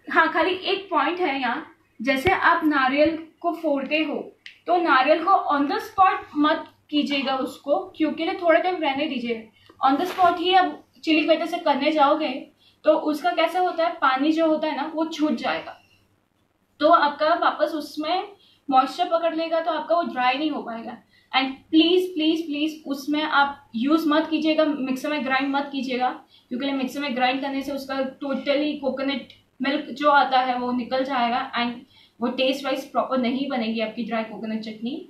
हाँ खाली एक पॉइंट है यहाँ, जैसे आप नारियल को फोड़ते हो तो नारियल को ऑन द स्पॉट मत कीजिएगा उसको, क्योंकि थोड़ा टाइम रहने दीजिए। ऑन द स्पॉट ही आप चिली कटर से करने जाओगे तो उसका कैसे होता है, पानी जो होता है ना वो छूट जाएगा, तो आपका वापस उसमें मॉइस्चर पकड़ लेगा, तो आपका वो ड्राई नहीं हो पाएगा। एंड प्लीज प्लीज प्लीज उसमें आप यूज मत कीजिएगा, मिक्सर में ग्राइंड मत कीजिएगा, क्योंकि मिक्सर में ग्राइंड करने से उसका टोटली कोकोनट मिल्क जो आता है वो निकल जाएगा, एंड वो टेस्ट वाइज प्रॉपर नहीं बनेगी आपकी ड्राई कोकोनट चटनी।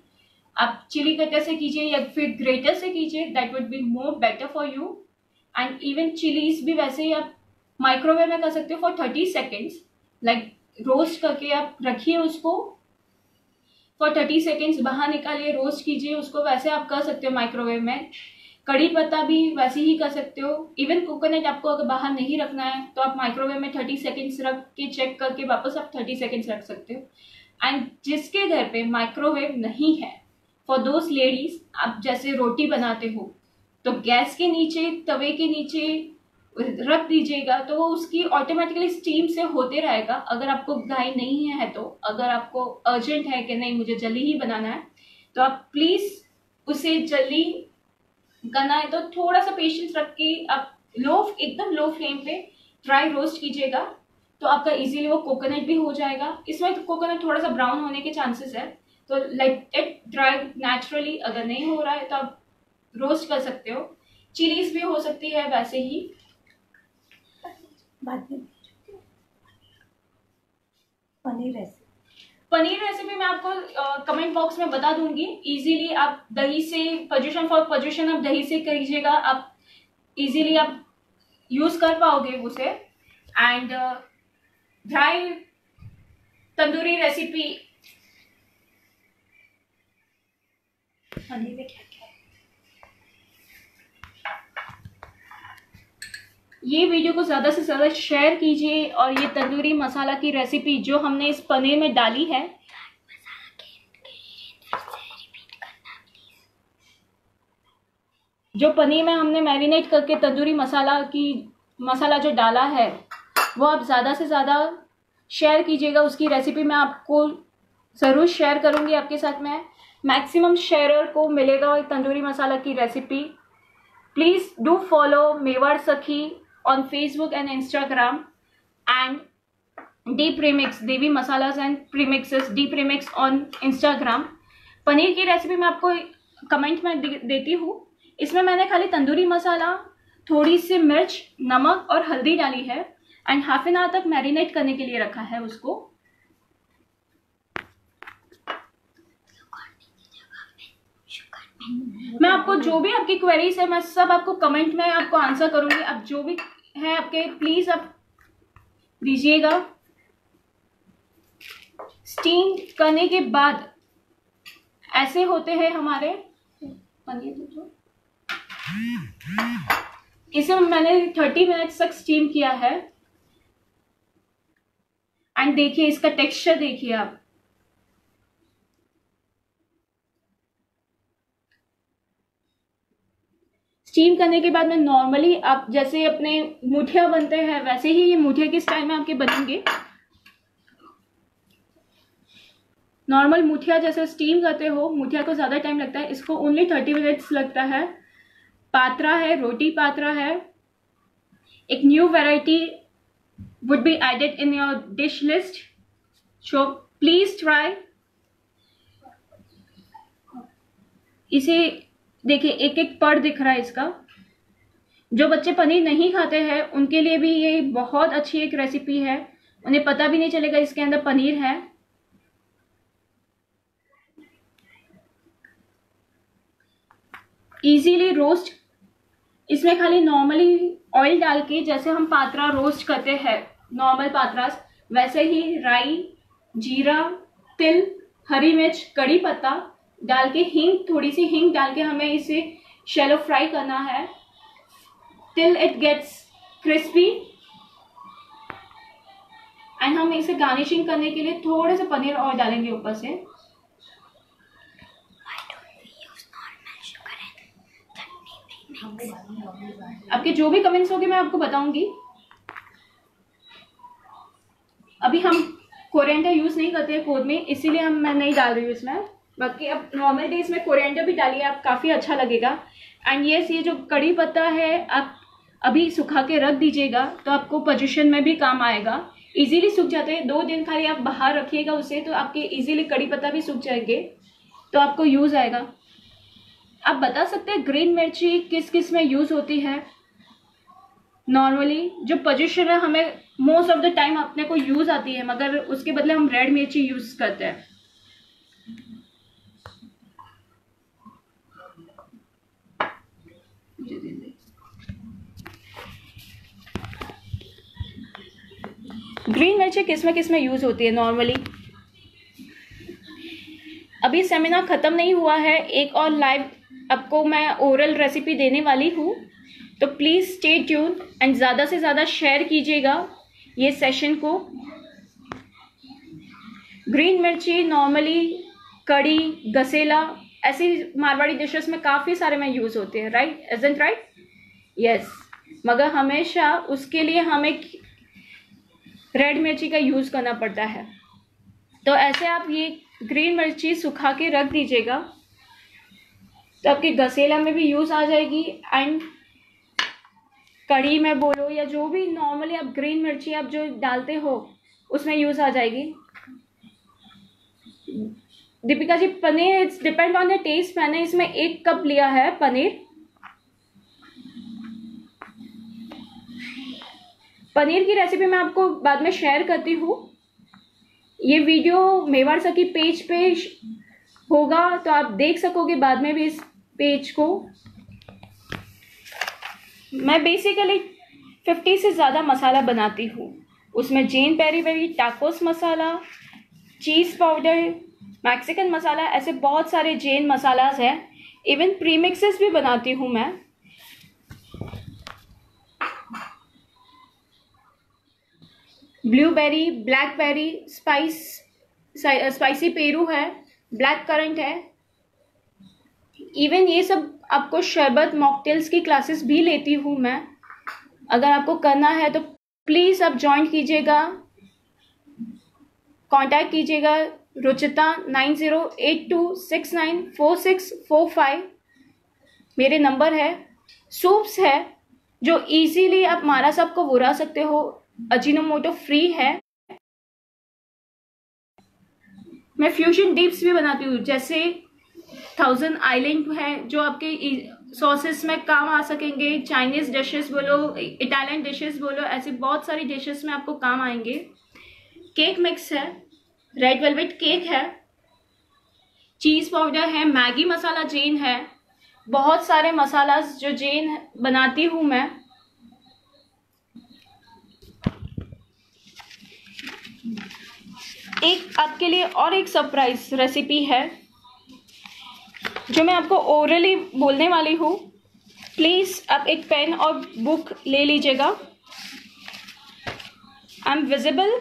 आप चिली कटर से कीजिए या फिर ग्रेटर से कीजिए, that would be more better for you. And even chillies भी वैसे ही आप माइक्रोवेव में कर सकते हो फॉर 30 सेकेंड्स, लाइक रोस्ट करके आप रखिए उसको फॉर 30 सेकेंड्स, बाहर निकालिए, रोस्ट कीजिए उसको, वैसे आप कर सकते हो माइक्रोवेव में। कड़ी पत्ता भी वैसे ही कर सकते हो। इवन कोकोनट आपको अगर बाहर नहीं रखना है तो आप माइक्रोवेव में 30 सेकेंड्स रख के चेक करके वापस आप 30 सेकेंड्स रख सकते हो। एंड जिसके घर पे माइक्रोवेव नहीं है, फॉर दोज लेडीज, आप जैसे रोटी बनाते हो तो गैस के नीचे, तवे के नीचे रख दीजिएगा, तो वो उसकी ऑटोमेटिकली स्टीम से होते रहेगा। अगर आपको गाय नहीं है तो, अगर आपको अर्जेंट है कि नहीं मुझे जल्दी ही बनाना है, तो आप प्लीज उसे जल्दी करना है तो थोड़ा सा पेशेंस रख के आप एकदम लो फ्लेम पे ड्राई रोस्ट कीजिएगा, तो आपका इजीली वो कोकोनट भी हो जाएगा। इसमें तो कोकोनट थोड़ा सा ब्राउन होने के चांसेस है, तो लेट इट ड्राई नेचुरली। अगर नहीं हो रहा है तो आप रोस्ट कर सकते हो। चिलीज भी हो सकती है वैसे ही। बाद में पनीर रेसिपी मैं आपको कमेंट बॉक्स में बता दूंगी। इजीली आप दही से, पोजीशन फॉर पोजीशन आप दही से कीजिएगा, आप इजीली आप यूज कर पाओगे उसे। And dry tandoori recipe, paneer में क्या क्या है? ये वीडियो को ज़्यादा से ज़्यादा शेयर कीजिए, और ये तंदूरी मसाला की रेसिपी जो हमने इस पनीर में डाली है, जो पनीर में हमने मैरिनेट करके तंदूरी मसाला जो डाला है, वो आप ज़्यादा से ज़्यादा शेयर कीजिएगा। उसकी रेसिपी मैं आपको ज़रूर शेयर करूँगी आपके साथ में। मैक्सिमम शेयरर को मिलेगा तंदूरी मसाला की recipe. Please do follow Mewar सखी on Facebook and Instagram, and D Premix, Devi masalas and premixes, D Premix on Instagram। Paneer की रेसिपी मैं आपको कमेंट में देती हूँ। इसमें मैंने खाली तंदूरी मसाला, थोड़ी सी मिर्च, नमक और हल्दी डाली है एंड हाफ एन आवर तक मैरिनेट करने के लिए रखा है उसको। मैं आपको जो भी आपकी क्वेरीज है मैं सब आपको कमेंट में आपको आंसर करूंगी। आप जो भी है आपके प्लीज आप दीजिएगा। स्टीम करने के बाद ऐसे होते हैं हमारे पनीर। इसे मैंने 30 मिनट्स तक स्टीम किया है एंड देखिए इसका टेक्सचर देखिए आप। स्टीम करने के बाद में नॉर्मली आप जैसे अपने मुठिया बनते हैं वैसे ही ये मुठिया के स्टाइल में आपके बनेंगे। नॉर्मल मुठिया जैसे स्टीम करते हो, मुठिया को ज्यादा टाइम लगता है, इसको ओनली 30 मिनट्स लगता है। पात्रा है, रोटी पात्रा है। एक new variety would be added in your dish list, so please try। इसे देखिए एक एक पड़ दिख रहा है इसका। जो बच्चे पनीर नहीं खाते हैं उनके लिए भी ये बहुत अच्छी एक रेसिपी है, उन्हें पता भी नहीं चलेगा इसके अंदर पनीर है। इजीली रोस्ट, इसमें खाली नॉर्मली ऑयल डाल के जैसे हम पात्रा रोस्ट करते हैं नॉर्मल पात्रास, वैसे ही राई, जीरा, तिल, हरी मिर्च, कड़ी पत्ता डाल के हींग, थोड़ी सी हींग डाल के हमें इसे शैलो फ्राई करना है till it gets crispy. And हम इसे गार्निशिंग करने के लिए थोड़े से पनीर और डालेंगे ऊपर से। आपके जो भी कमेंट्स होंगे मैं आपको बताऊंगी। अभी हम कोरिएंडर यूज नहीं करते हैं कोद में, इसीलिए मैं नहीं डाल रही हूँ इसमें। बाकी अब नॉर्मल डेज में कोरिएंडर भी डालिए आप, काफी अच्छा लगेगा। एंड ये जो कड़ी पत्ता है आप अभी सुखा के रख दीजिएगा तो आपको पोजीशन में भी काम आएगा। इजीली सूख जाते हैं, 2 दिन खाली आप बाहर रखिएगा उसे तो आपके इजीली कड़ी पत्ता भी सूख जाएंगे, तो आपको यूज आएगा। आप बता सकते हैं ग्रीन मिर्ची किस किस में यूज होती है? नॉर्मली जो पोजीशन है हमें मोस्ट ऑफ द टाइम अपने को यूज आती है, मगर उसके बदले हम रेड मिर्ची यूज करते हैं। ग्रीन मिर्ची किस में यूज होती है नॉर्मली? अभी सेमिनार खत्म नहीं हुआ है, एक और लाइव आपको मैं ओरल रेसिपी देने वाली हूँ, तो प्लीज स्टे ट्यून एंड ज्यादा से ज्यादा शेयर कीजिएगा ये सेशन को। ग्रीन मिर्ची नॉर्मली कड़ी, गसेला, ऐसी मारवाड़ी डिशेस में काफी सारे में यूज होते हैं, राइट? Isn't right? यस, मगर हमेशा उसके लिए हमें रेड मिर्ची का यूज करना पड़ता है। तो ऐसे आप ये ग्रीन मिर्ची सुखा के रख दीजिएगा तो आपके गसेला में भी यूज आ जाएगी एंड कड़ी में बोलो या जो भी नॉर्मली आप ग्रीन मिर्ची आप जो डालते हो उसमें यूज आ जाएगी। Deepika ji, paneer it's depend on the taste. मैंने इसमें 1 कप लिया है पनीर। पनीर की रेसिपी मैं आपको बाद में शेयर करती हूँ। ये वीडियो मेवाड़ सखी पेज पे होगा तो आप देख सकोगे बाद में भी इस पेज को। मैं बेसिकली 50 से ज़्यादा मसाला बनाती हूँ, उसमें जैन पेरी पेरी, टाकोस मसाला, चीज़ पाउडर, मैक्सिकन मसाला, ऐसे बहुत सारे जैन मसालाज हैं। इवन प्रीमिक्सेस भी बनाती हूँ मैं। ब्लूबेरी, ब्लैकबेरी, स्पाइसी पेरू है, ब्लैक करंट है। इवन ये सब आपको शरबत मॉकटेल्स की क्लासेस भी लेती हूँ मैं। अगर आपको करना है तो प्लीज़ आप ज्वाइन कीजिएगा, कांटेक्ट कीजिएगा। रुचिता 9082694645 मेरे नंबर है। सूप्स है जो इजीली आप मारा सब को बुरा सकते हो, अजीनोमोटो फ्री है। मैं फ्यूजन डिप्स भी बनाती हूँ, जैसे 1000 आइलैंड है जो आपके सॉसेस में काम आ सकेंगे, चाइनीज़ डिशेस बोलो, इटालियन डिशेस बोलो, ऐसी बहुत सारी डिशेस में आपको काम आएंगे। केक मिक्स है, रेड वेलवेट केक है, चीज़ पाउडर है, मैगी मसाला जैन है, बहुत सारे मसाला जो जैन बनाती हूँ मैं। एक आपके लिए और एक सरप्राइज रेसिपी है जो मैं आपको ओरली बोलने वाली हूँ। प्लीज़ आप एक पेन और बुक ले लीजिएगा। I am visible.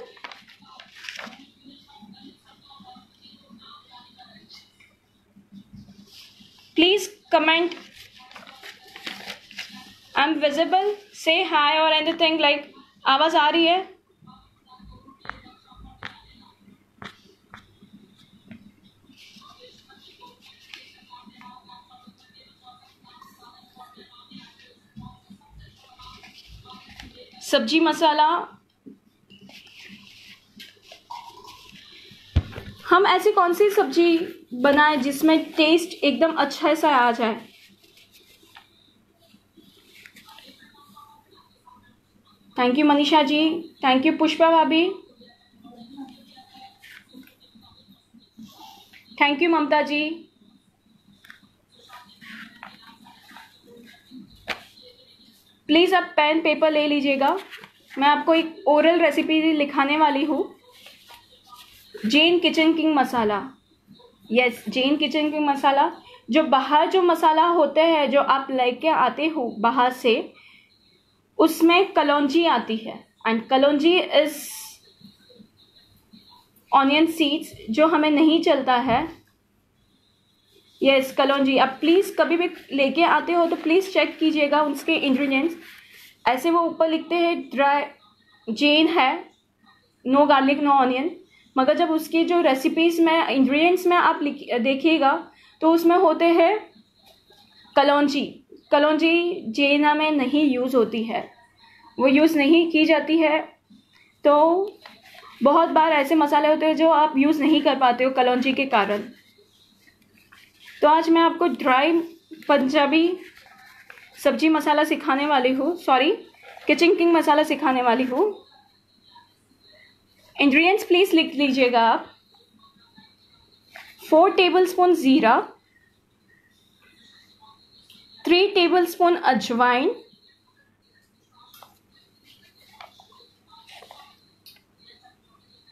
Please comment I am visible, से हाई और एनीथिंग लाइक। आवाज़ आ रही है? सब्जी मसाला, हम ऐसी कौन सी सब्जी बनाएं जिसमें टेस्ट एकदम अच्छा सा आ जाए। Thank you Manisha ji, thank you Pushpa भाभी, thank you Mamta ji. Please आप पेन पेपर ले लीजिएगा। मैं आपको एक ओरल रेसिपी लिखाने वाली हूँ। जैन किचन किंग मसाला, यस जैन किचन किंग मसाला। जो बाहर जो मसाला होते हैं जो आप लेके आते हो बाहर से, उसमें कलौंजी आती है, and kalonji is onion seeds जो हमें नहीं चलता है। यस कलौंजी, आप प्लीज़ कभी भी लेके आते हो तो प्लीज़ चेक कीजिएगा उसके इंग्रेडिएंट्स। ऐसे वो ऊपर लिखते हैं ड्राई जैन है, नो गार्लिक नो ऑनियन, मगर जब उसकी जो रेसिपीज़ में इंग्रेडिएंट्स में आप देखिएगा तो उसमें होते हैं कलौंजी। कलौंजी जैन में नहीं यूज़ होती है, वो यूज़ नहीं की जाती है। तो बहुत बार ऐसे मसाले होते हैं जो आप यूज़ नहीं कर पाते हो कलौंजी के कारण। तो आज मैं आपको ड्राई पंजाबी सब्जी मसाला सिखाने वाली हूँ, सॉरी किचन किंग मसाला सिखाने वाली हूँ। इंग्रेडिएंट्स प्लीज़ लिख लीजिएगा आप। 4 टेबलस्पून ज़ीरा, 3 टेबलस्पून अजवाइन,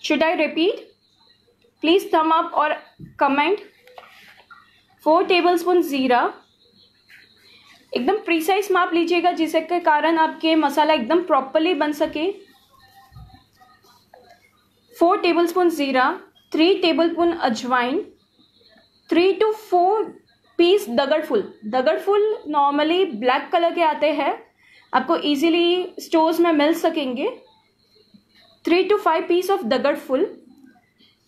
शुड आई रिपीट? प्लीज़ थम अप और कमेंट। 4 टेबलस्पून ज़ीरा, एकदम प्रीसाइज माप लीजिएगा जिसके कारण आपके मसाला एकदम प्रॉपरली बन सके। 4 टेबलस्पून ज़ीरा, 3 टेबलस्पून अजवाइन, 3 to 4 पीस दगड़फुल। दगड़फुल नॉर्मली ब्लैक कलर के आते हैं, आपको इजीली स्टोर्स में मिल सकेंगे। 3 to 5 पीस ऑफ दगड़फुल,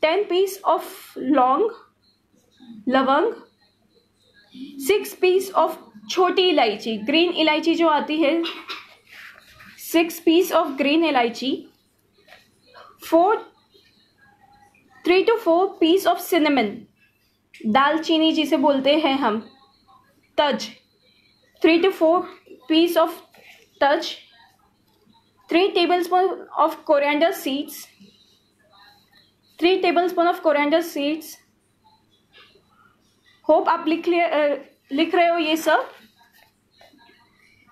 10 पीस ऑफ लवंग, 6 पीस ऑफ छोटी इलायची, ग्रीन इलायची जो आती है, 6 पीस ऑफ ग्रीन इलायची, 3 to 4 पीस ऑफ सिनेमन, दालचीनी जिसे बोलते हैं हम, तज, 3 to 4 पीस ऑफ तज, 3 tablespoon of coriander seeds, 3 tablespoon of coriander seeds. Hope आप लिख रहे हो ये सब।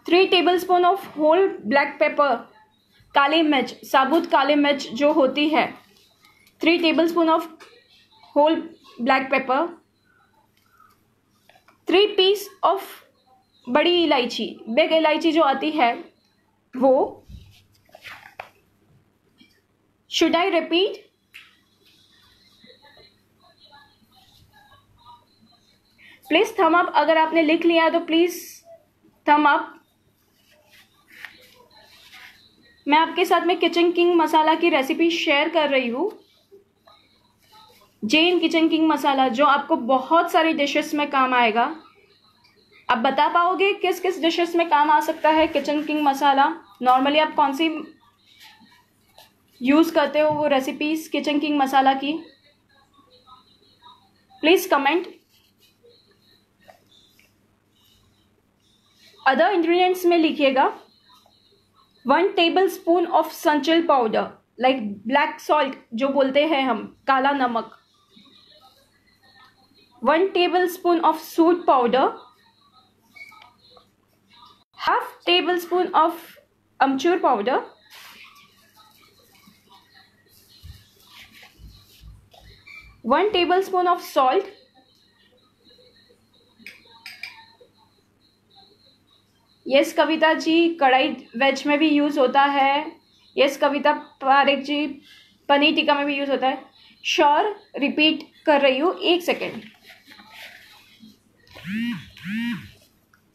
3 tablespoon of whole black pepper, काली मिर्च, साबुत काली मिर्च जो होती है, 3 tablespoon of whole black pepper, 3 piece of बड़ी इलायची, बिग इलायची जो आती है वो। Should I repeat? Please thumb up, अगर आपने लिख लिया तो प्लीज थम अप। मैं आपके साथ में किचन किंग मसाला की रेसिपी शेयर कर रही हूँ। जैन किचन किंग मसाला जो आपको बहुत सारी डिशेस में काम आएगा। आप बता पाओगे किस किस डिशेस में काम आ सकता है किचन किंग मसाला? नॉर्मली आप कौन सी यूज़ करते हो वो रेसिपीज किचन किंग मसाला की? Please comment. अदर इंग्रेडिएंट्स में लिखिएगा 1 tablespoon of sanchal powder, like black salt जो बोलते हैं हम, काला नमक, 1 टेबलस्पून ऑफ सूट powder, half tablespoon of amchur powder, 1 tablespoon of salt, yes Kavita ji, kadai veg में भी यूज़ होता है। यस कविता पारेख जी, पनीर टिक्का में भी यूज़ होता है। श्योर, रिपीट कर रही हूँ, 1 सेकेंड।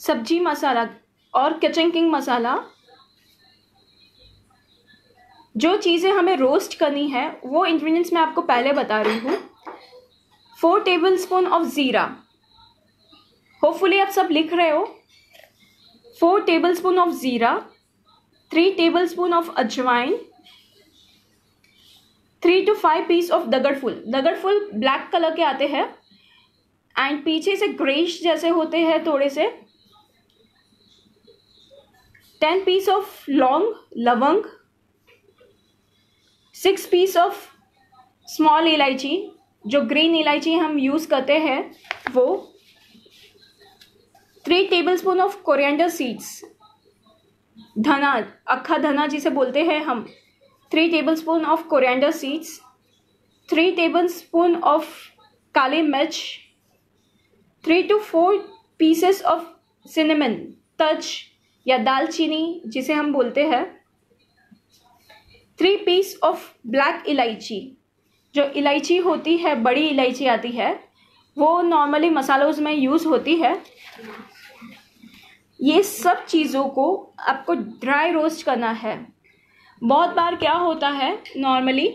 सब्जी मसाला और किचन किंग मसाला, जो चीज़ें हमें रोस्ट करनी है वो इंग्रेडिएंट्स मैं आपको पहले बता रही हूँ। 4 टेबलस्पून ऑफ ज़ीरा, होपफुली आप सब लिख रहे हो। 4 टेबलस्पून ऑफ ज़ीरा, 3 टेबलस्पून ऑफ अजवाइन, 3 to 5 पीस ऑफ दगड़फूल। दगड़फूल ब्लैक कलर के आते हैं एंड पीछे से ग्रेश जैसे होते हैं थोड़े से। 10 पीस ऑफ लौंग, लवंग, 6 पीस ऑफ स्मॉल इलायची, जो ग्रीन इलायची हम यूज़ करते हैं वो। 3 टेबलस्पून ऑफ कोरिएंडर सीड्स, धना, अक्खा धना जिसे बोलते हैं हम, 3 tablespoon of coriander seeds, 3 tablespoon of काली मिर्च, 3 to 4 पीसेस ऑफ सिनेमन, तज या दालचीनी जिसे हम बोलते हैं, 3 पीस ऑफ ब्लैक इलायची, जो इलायची होती है, बड़ी इलायची आती है, वो नॉर्मली मसालों में यूज़ होती है। ये सब चीज़ों को आपको ड्राई रोस्ट करना है। बहुत बार क्या होता है, नॉर्मली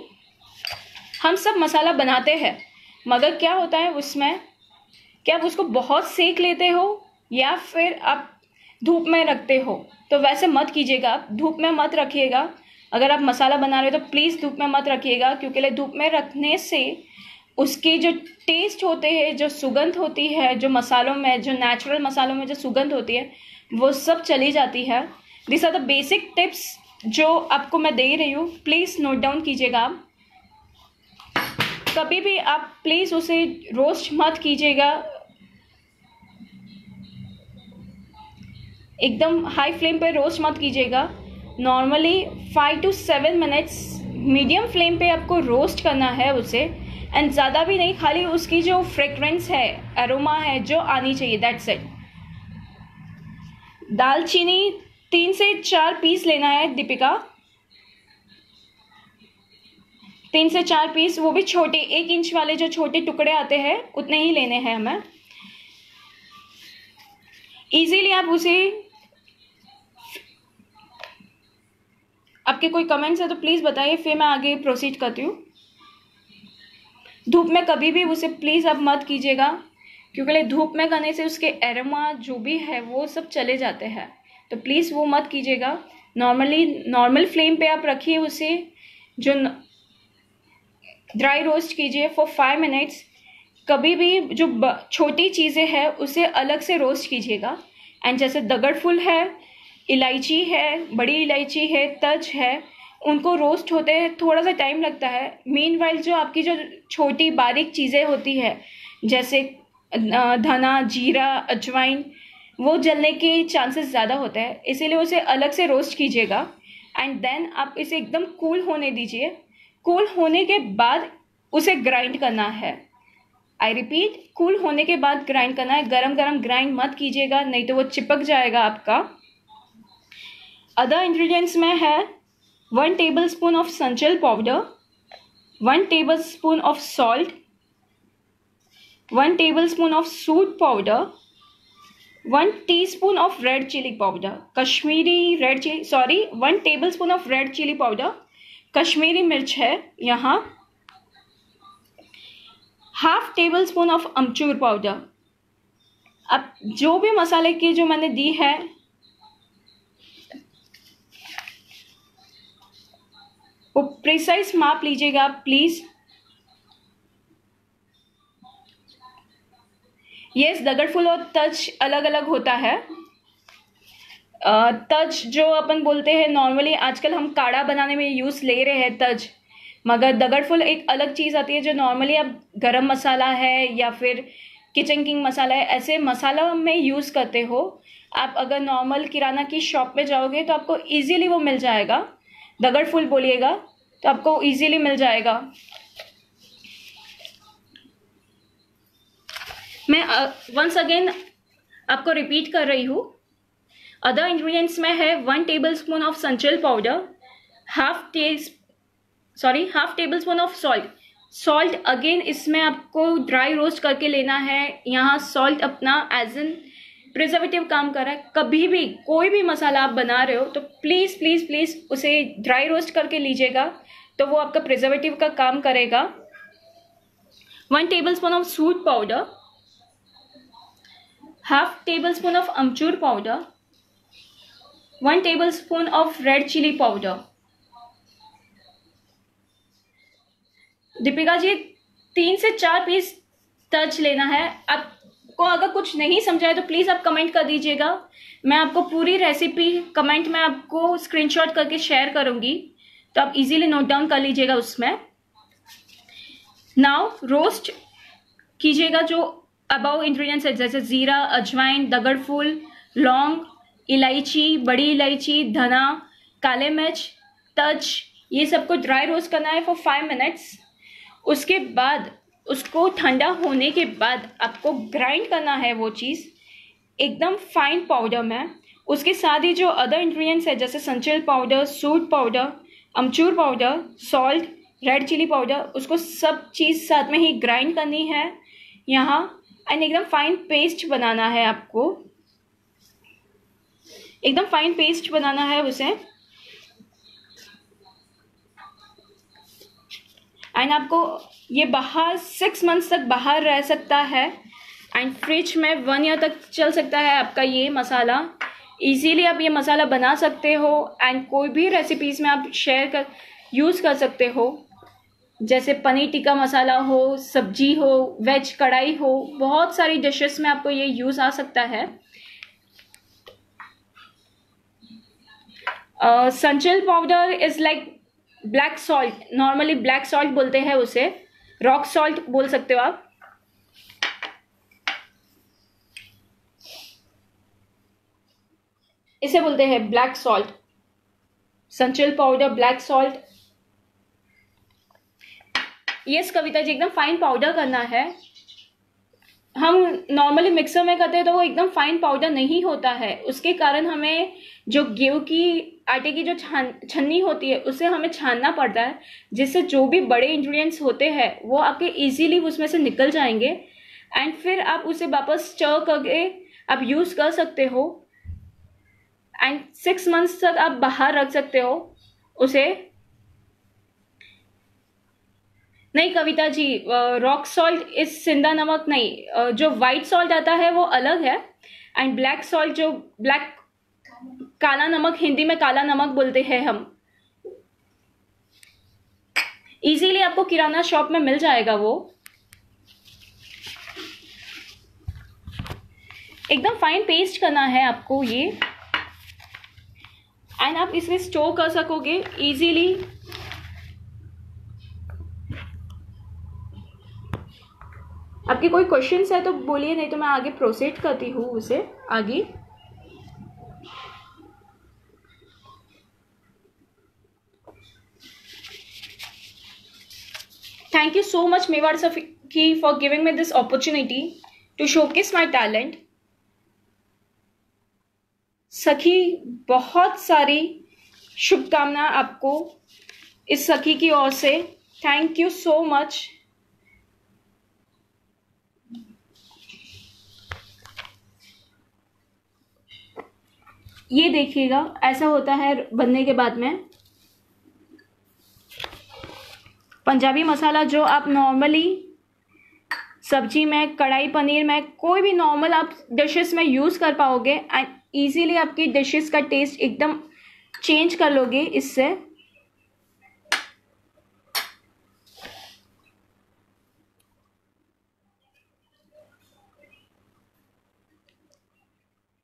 हम सब मसाला बनाते हैं मगर क्या होता है उसमें, क्या आप उसको बहुत सेक लेते हो या फिर आप धूप में रखते हो। तो वैसे मत कीजिएगा, धूप में मत रखिएगा। अगर आप मसाला बना रहे हो तो प्लीज़ धूप में मत रखिएगा, क्योंकि धूप में रखने से उसके जो टेस्ट होते हैं, जो सुगंध होती है, जो मसालों में, जो नेचुरल मसालों में जो सुगंध होती है वो सब चली जाती है। This are the basic tips जो आपको मैं दे रही हूँ, प्लीज़ नोट डाउन कीजिएगा आप। कभी भी आप प्लीज़ उसे रोस्ट मत कीजिएगा, एकदम हाई फ्लेम पे रोस्ट मत कीजिएगा। Normally 5 to 7 minutes medium flame पे आपको रोस्ट करना है उसे, एंड ज़्यादा भी नहीं, खाली उसकी जो फ्रेग्रेंस है, एरोमा है जो आनी चाहिए, दैट्स इट। दालचीनी 3 से 4 पीस लेना है दीपिका, 3 से 4 पीस, वो भी छोटे, 1 इंच वाले जो छोटे टुकड़े आते हैं उतने ही लेने हैं हमें। इजीली आप उसे, आपके कोई कमेंट्स है तो प्लीज़ बताइए, फिर मैं आगे प्रोसीड करती हूँ। धूप में कभी भी उसे प्लीज़ आप मत कीजिएगा, क्योंकि धूप में करने से उसके एरोमा जो भी है वो सब चले जाते हैं, तो प्लीज़ वो मत कीजिएगा। नॉर्मल फ्लेम पे आप रखिए उसे, जो ड्राई रोस्ट कीजिए फॉर 5 मिनट्स। कभी भी जो छोटी चीज़ें हैं उसे अलग से रोस्ट कीजिएगा। एंड जैसे दगड़फूल है, इलायची है, बड़ी इलायची है, तज है, उनको रोस्ट होते हैं थोड़ा सा टाइम लगता है। मीनवाइल जो आपकी जो छोटी बारीक चीज़ें होती है, जैसे धना, जीरा, अजवाइन, वो जलने के चांसेस ज़्यादा होते हैं, इसीलिए उसे अलग से रोस्ट कीजिएगा। एंड देन आप इसे एकदम कूल होने दीजिए। कूल होने के बाद उसे ग्राइंड करना है। आई रिपीट, कूल होने के बाद ग्राइंड करना है। गरम गरम ग्राइंड मत कीजिएगा, नहीं तो वो चिपक जाएगा आपका। अदर इंग्रेडिएंट्स में है 1 tablespoon of sanchal powder, 1 tablespoon of salt, 1 tablespoon of सूट powder, 1 teaspoon of red chilli powder, Kashmiri red chilli, 1 tablespoon of red chilli powder, Kashmiri मिर्च है यहाँ, half table spoon of amchur powder. अब जो भी मसाले की जो मैंने दी है वो प्रिसाइज माप लीजिएगा प्लीज। यस, दगड़फूल और तज अलग अलग होता है। तज जो अपन बोलते हैं नॉर्मली, आजकल हम काढ़ा बनाने में यूज़ ले रहे हैं तज, मगर दगड़ फुल एक अलग चीज़ आती है जो नॉर्मली आप गरम मसाला है या फिर किचन किंग मसाला है, ऐसे मसाला में यूज़ करते हो। आप अगर नॉर्मल किराना की शॉप में जाओगे तो आपको इजीली वो मिल जाएगा। दगड़ फुल बोलिएगा तो आपको इजीली मिल जाएगा। मैं वंस अगेन आपको रिपीट कर रही हूँ। अदर इंग्रेडिएंट्स में है 1 tablespoon of sanchal powder, half table spoon of salt again इसमें आपको ड्राई रोस्ट करके लेना है। यहाँ सॉल्ट अपना एज एन प्रिजर्वेटिव काम कर रहा है। कभी भी कोई भी मसाला आप बना रहे हो तो प्लीज़ प्लीज़ प्लीज़ उसे ड्राई रोस्ट करके लीजिएगा, तो वो आपका प्रिजर्वेटिव का काम करेगा। 1 टेबलस्पून ऑफ सूट powder, half table spoon of amchur powder, 1 tablespoon of red chilli powder. Deepika ji 3 से 4 पीस तज लेना है। आपको अगर कुछ नहीं समझा है तो प्लीज़ आप कमेंट कर दीजिएगा। मैं आपको पूरी रेसिपी कमेंट में आपको स्क्रीनशॉट करके शेयर करूंगी, तो आप इजीली नोट डाउन कर लीजिएगा उसमें। नाउ रोस्ट कीजिएगा जो अबाउ इंग्रेडिएंट्स है, जैसे ज़ीरा, अजवाइन, दगड़ फूल, लौंग, इलायची, बड़ी इलायची, धना, काले मिर्च, तज, ये सबको ड्राई रोस्ट करना है फॉर 5 मिनट्स। उसके बाद उसको ठंडा होने के बाद आपको ग्राइंड करना है वो चीज़ एकदम फाइन पाउडर में। उसके साथ ही जो अदर इंग्रेडिएंट्स है जैसे संचल पाउडर, सूट powder, amchur powder, salt, red chilli powder, उसको सब चीज़ साथ में ही ग्राइंड करनी है यहाँ, एंड एकदम फाइन पेस्ट बनाना है। आपको एकदम फाइन पेस्ट बनाना है उसे। एंड आपको ये बाहर 6 मंथ्स तक बाहर रह सकता है, एंड फ्रिज में 1 ईयर तक चल सकता है आपका ये मसाला। इजीली आप ये मसाला बना सकते हो एंड कोई भी रेसिपीज़ में आप यूज़ कर सकते हो, जैसे पनीर टिक्का मसाला हो, सब्जी हो, वेज कढ़ाई हो, बहुत सारी डिशेस में आपको ये यूज़ आ सकता है। Sanchal powder is like black salt, normally black salt बोलते हैं उसे, रॉक सॉल्ट बोल सकते हो आप। इसे बोलते हैं black salt, sanchal powder, black salt. Yes Kavita ji, एकदम फाइन पाउडर करना है। हम नॉर्मली मिक्सर में करते हैं तो वो एकदम फाइन पाउडर नहीं होता है, उसके कारण हमें जो गेहूं की आटे की जो छन्नी होती है उसे हमें छानना पड़ता है, जिससे जो भी बड़े इंग्रेडिएंट्स होते हैं वो आपके इजीली उसमें से निकल जाएंगे, एंड फिर आप उसे वापस स्टर करके आप यूज़ कर सकते हो, एंड 6 मंथ्स तक आप बाहर रख सकते हो उसे। नहीं कविता जी, रॉक सॉल्ट इस सिंधा नमक नहीं, जो वाइट सॉल्ट आता है वो अलग है, एंड ब्लैक सॉल्ट जो ब्लैक काला नमक, हिंदी में काला नमक बोलते हैं हम, इजीली आपको किराना शॉप में मिल जाएगा वो। एकदम फाइन पेस्ट करना है आपको ये, एंड आप इसे स्टोर कर सकोगे इजीली। आपके कोई क्वेश्चंस है तो बोलिए, नहीं तो मैं आगे प्रोसीड करती हूँ उसे आगे। Thank you so much Mewar Sakhi for giving me this opportunity to showcase my talent. Sakhi बहुत सारी शुभकामनाएं आपको इस सखी की ओर से। Thank you so much. ये देखिएगा ऐसा होता है बनने के बाद में। पंजाबी मसाला जो आप नॉर्मली सब्जी में, कढ़ाई पनीर में, कोई भी नॉर्मल आप डिशेस में यूज़ कर पाओगे, एंड ईजीली आपकी डिशेस का टेस्ट एकदम चेंज कर लोगे इससे।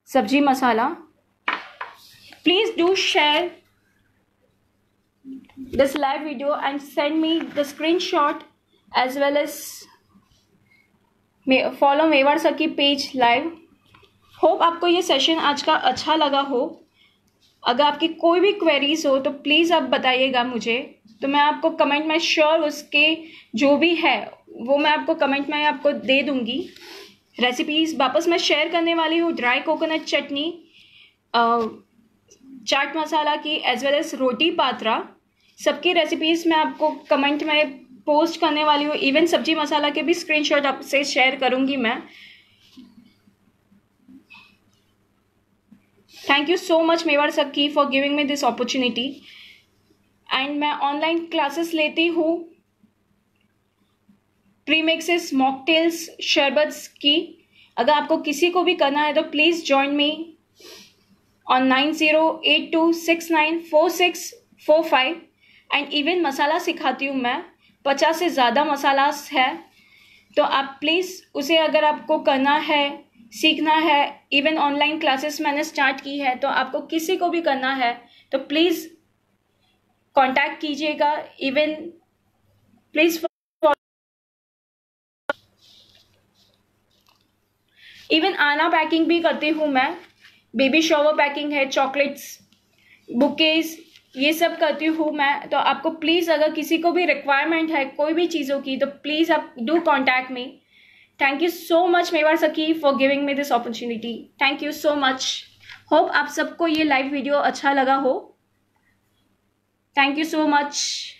सब्जी मसाला Please do share this live video and send me the screenshot as well as follow Mewar Sakhi page live. Hope आपको ये सेशन आज का अच्छा लगा हो. अगर आपकी कोई भी क्वेरीज हो तो प्लीज़ आप बताइएगा मुझे, तो मैं आपको कमेंट में श्योर उसके जो भी है वो मैं आपको कमेंट में आपको दे दूंगी. रेसिपीज़ वापस मैं शेयर करने वाली हूँ. ड्राई कोकोनट चटनी, चाट मसाला की एज वेल एज रोटी पात्रा, सबकी रेसिपीज़ मैं आपको कमेंट में पोस्ट करने वाली हूँ. इवन सब्जी मसाला के भी स्क्रीनशॉट आपसे शेयर करूँगी मैं. Thank you so much Mewar Sakhi for giving me this opportunity. And मैं ऑनलाइन क्लासेस लेती हूँ प्रीमिक्सेस, मॉकटेल्स, शरबत्स की. अगर आपको किसी को भी करना है तो please join me on 9082694645. And even masala सिखाती हूँ मैं. 50 से ज़्यादा मसाला है, तो आप प्लीज़ उसे अगर आपको करना है, सीखना है, इवन ऑनलाइन क्लासेस मैंने स्टार्ट की है, तो आपको किसी को भी करना है तो प्लीज़ कांटेक्ट कीजिएगा. इवन प्लीज़ इवन आना पैकिंग भी करती हूँ मैं. बेबी शॉवर पैकिंग है, चॉकलेट्स, बुकेज, ये सब करती हूँ मैं. तो आपको प्लीज़ अगर किसी को भी रिक्वायरमेंट है कोई भी चीज़ों की तो प्लीज़ आप do contact me. Thank you so much Mewar Sakhi for giving me this opportunity. Thank you so much. Hope आप सबको ये लाइव वीडियो अच्छा लगा हो. Thank you so much.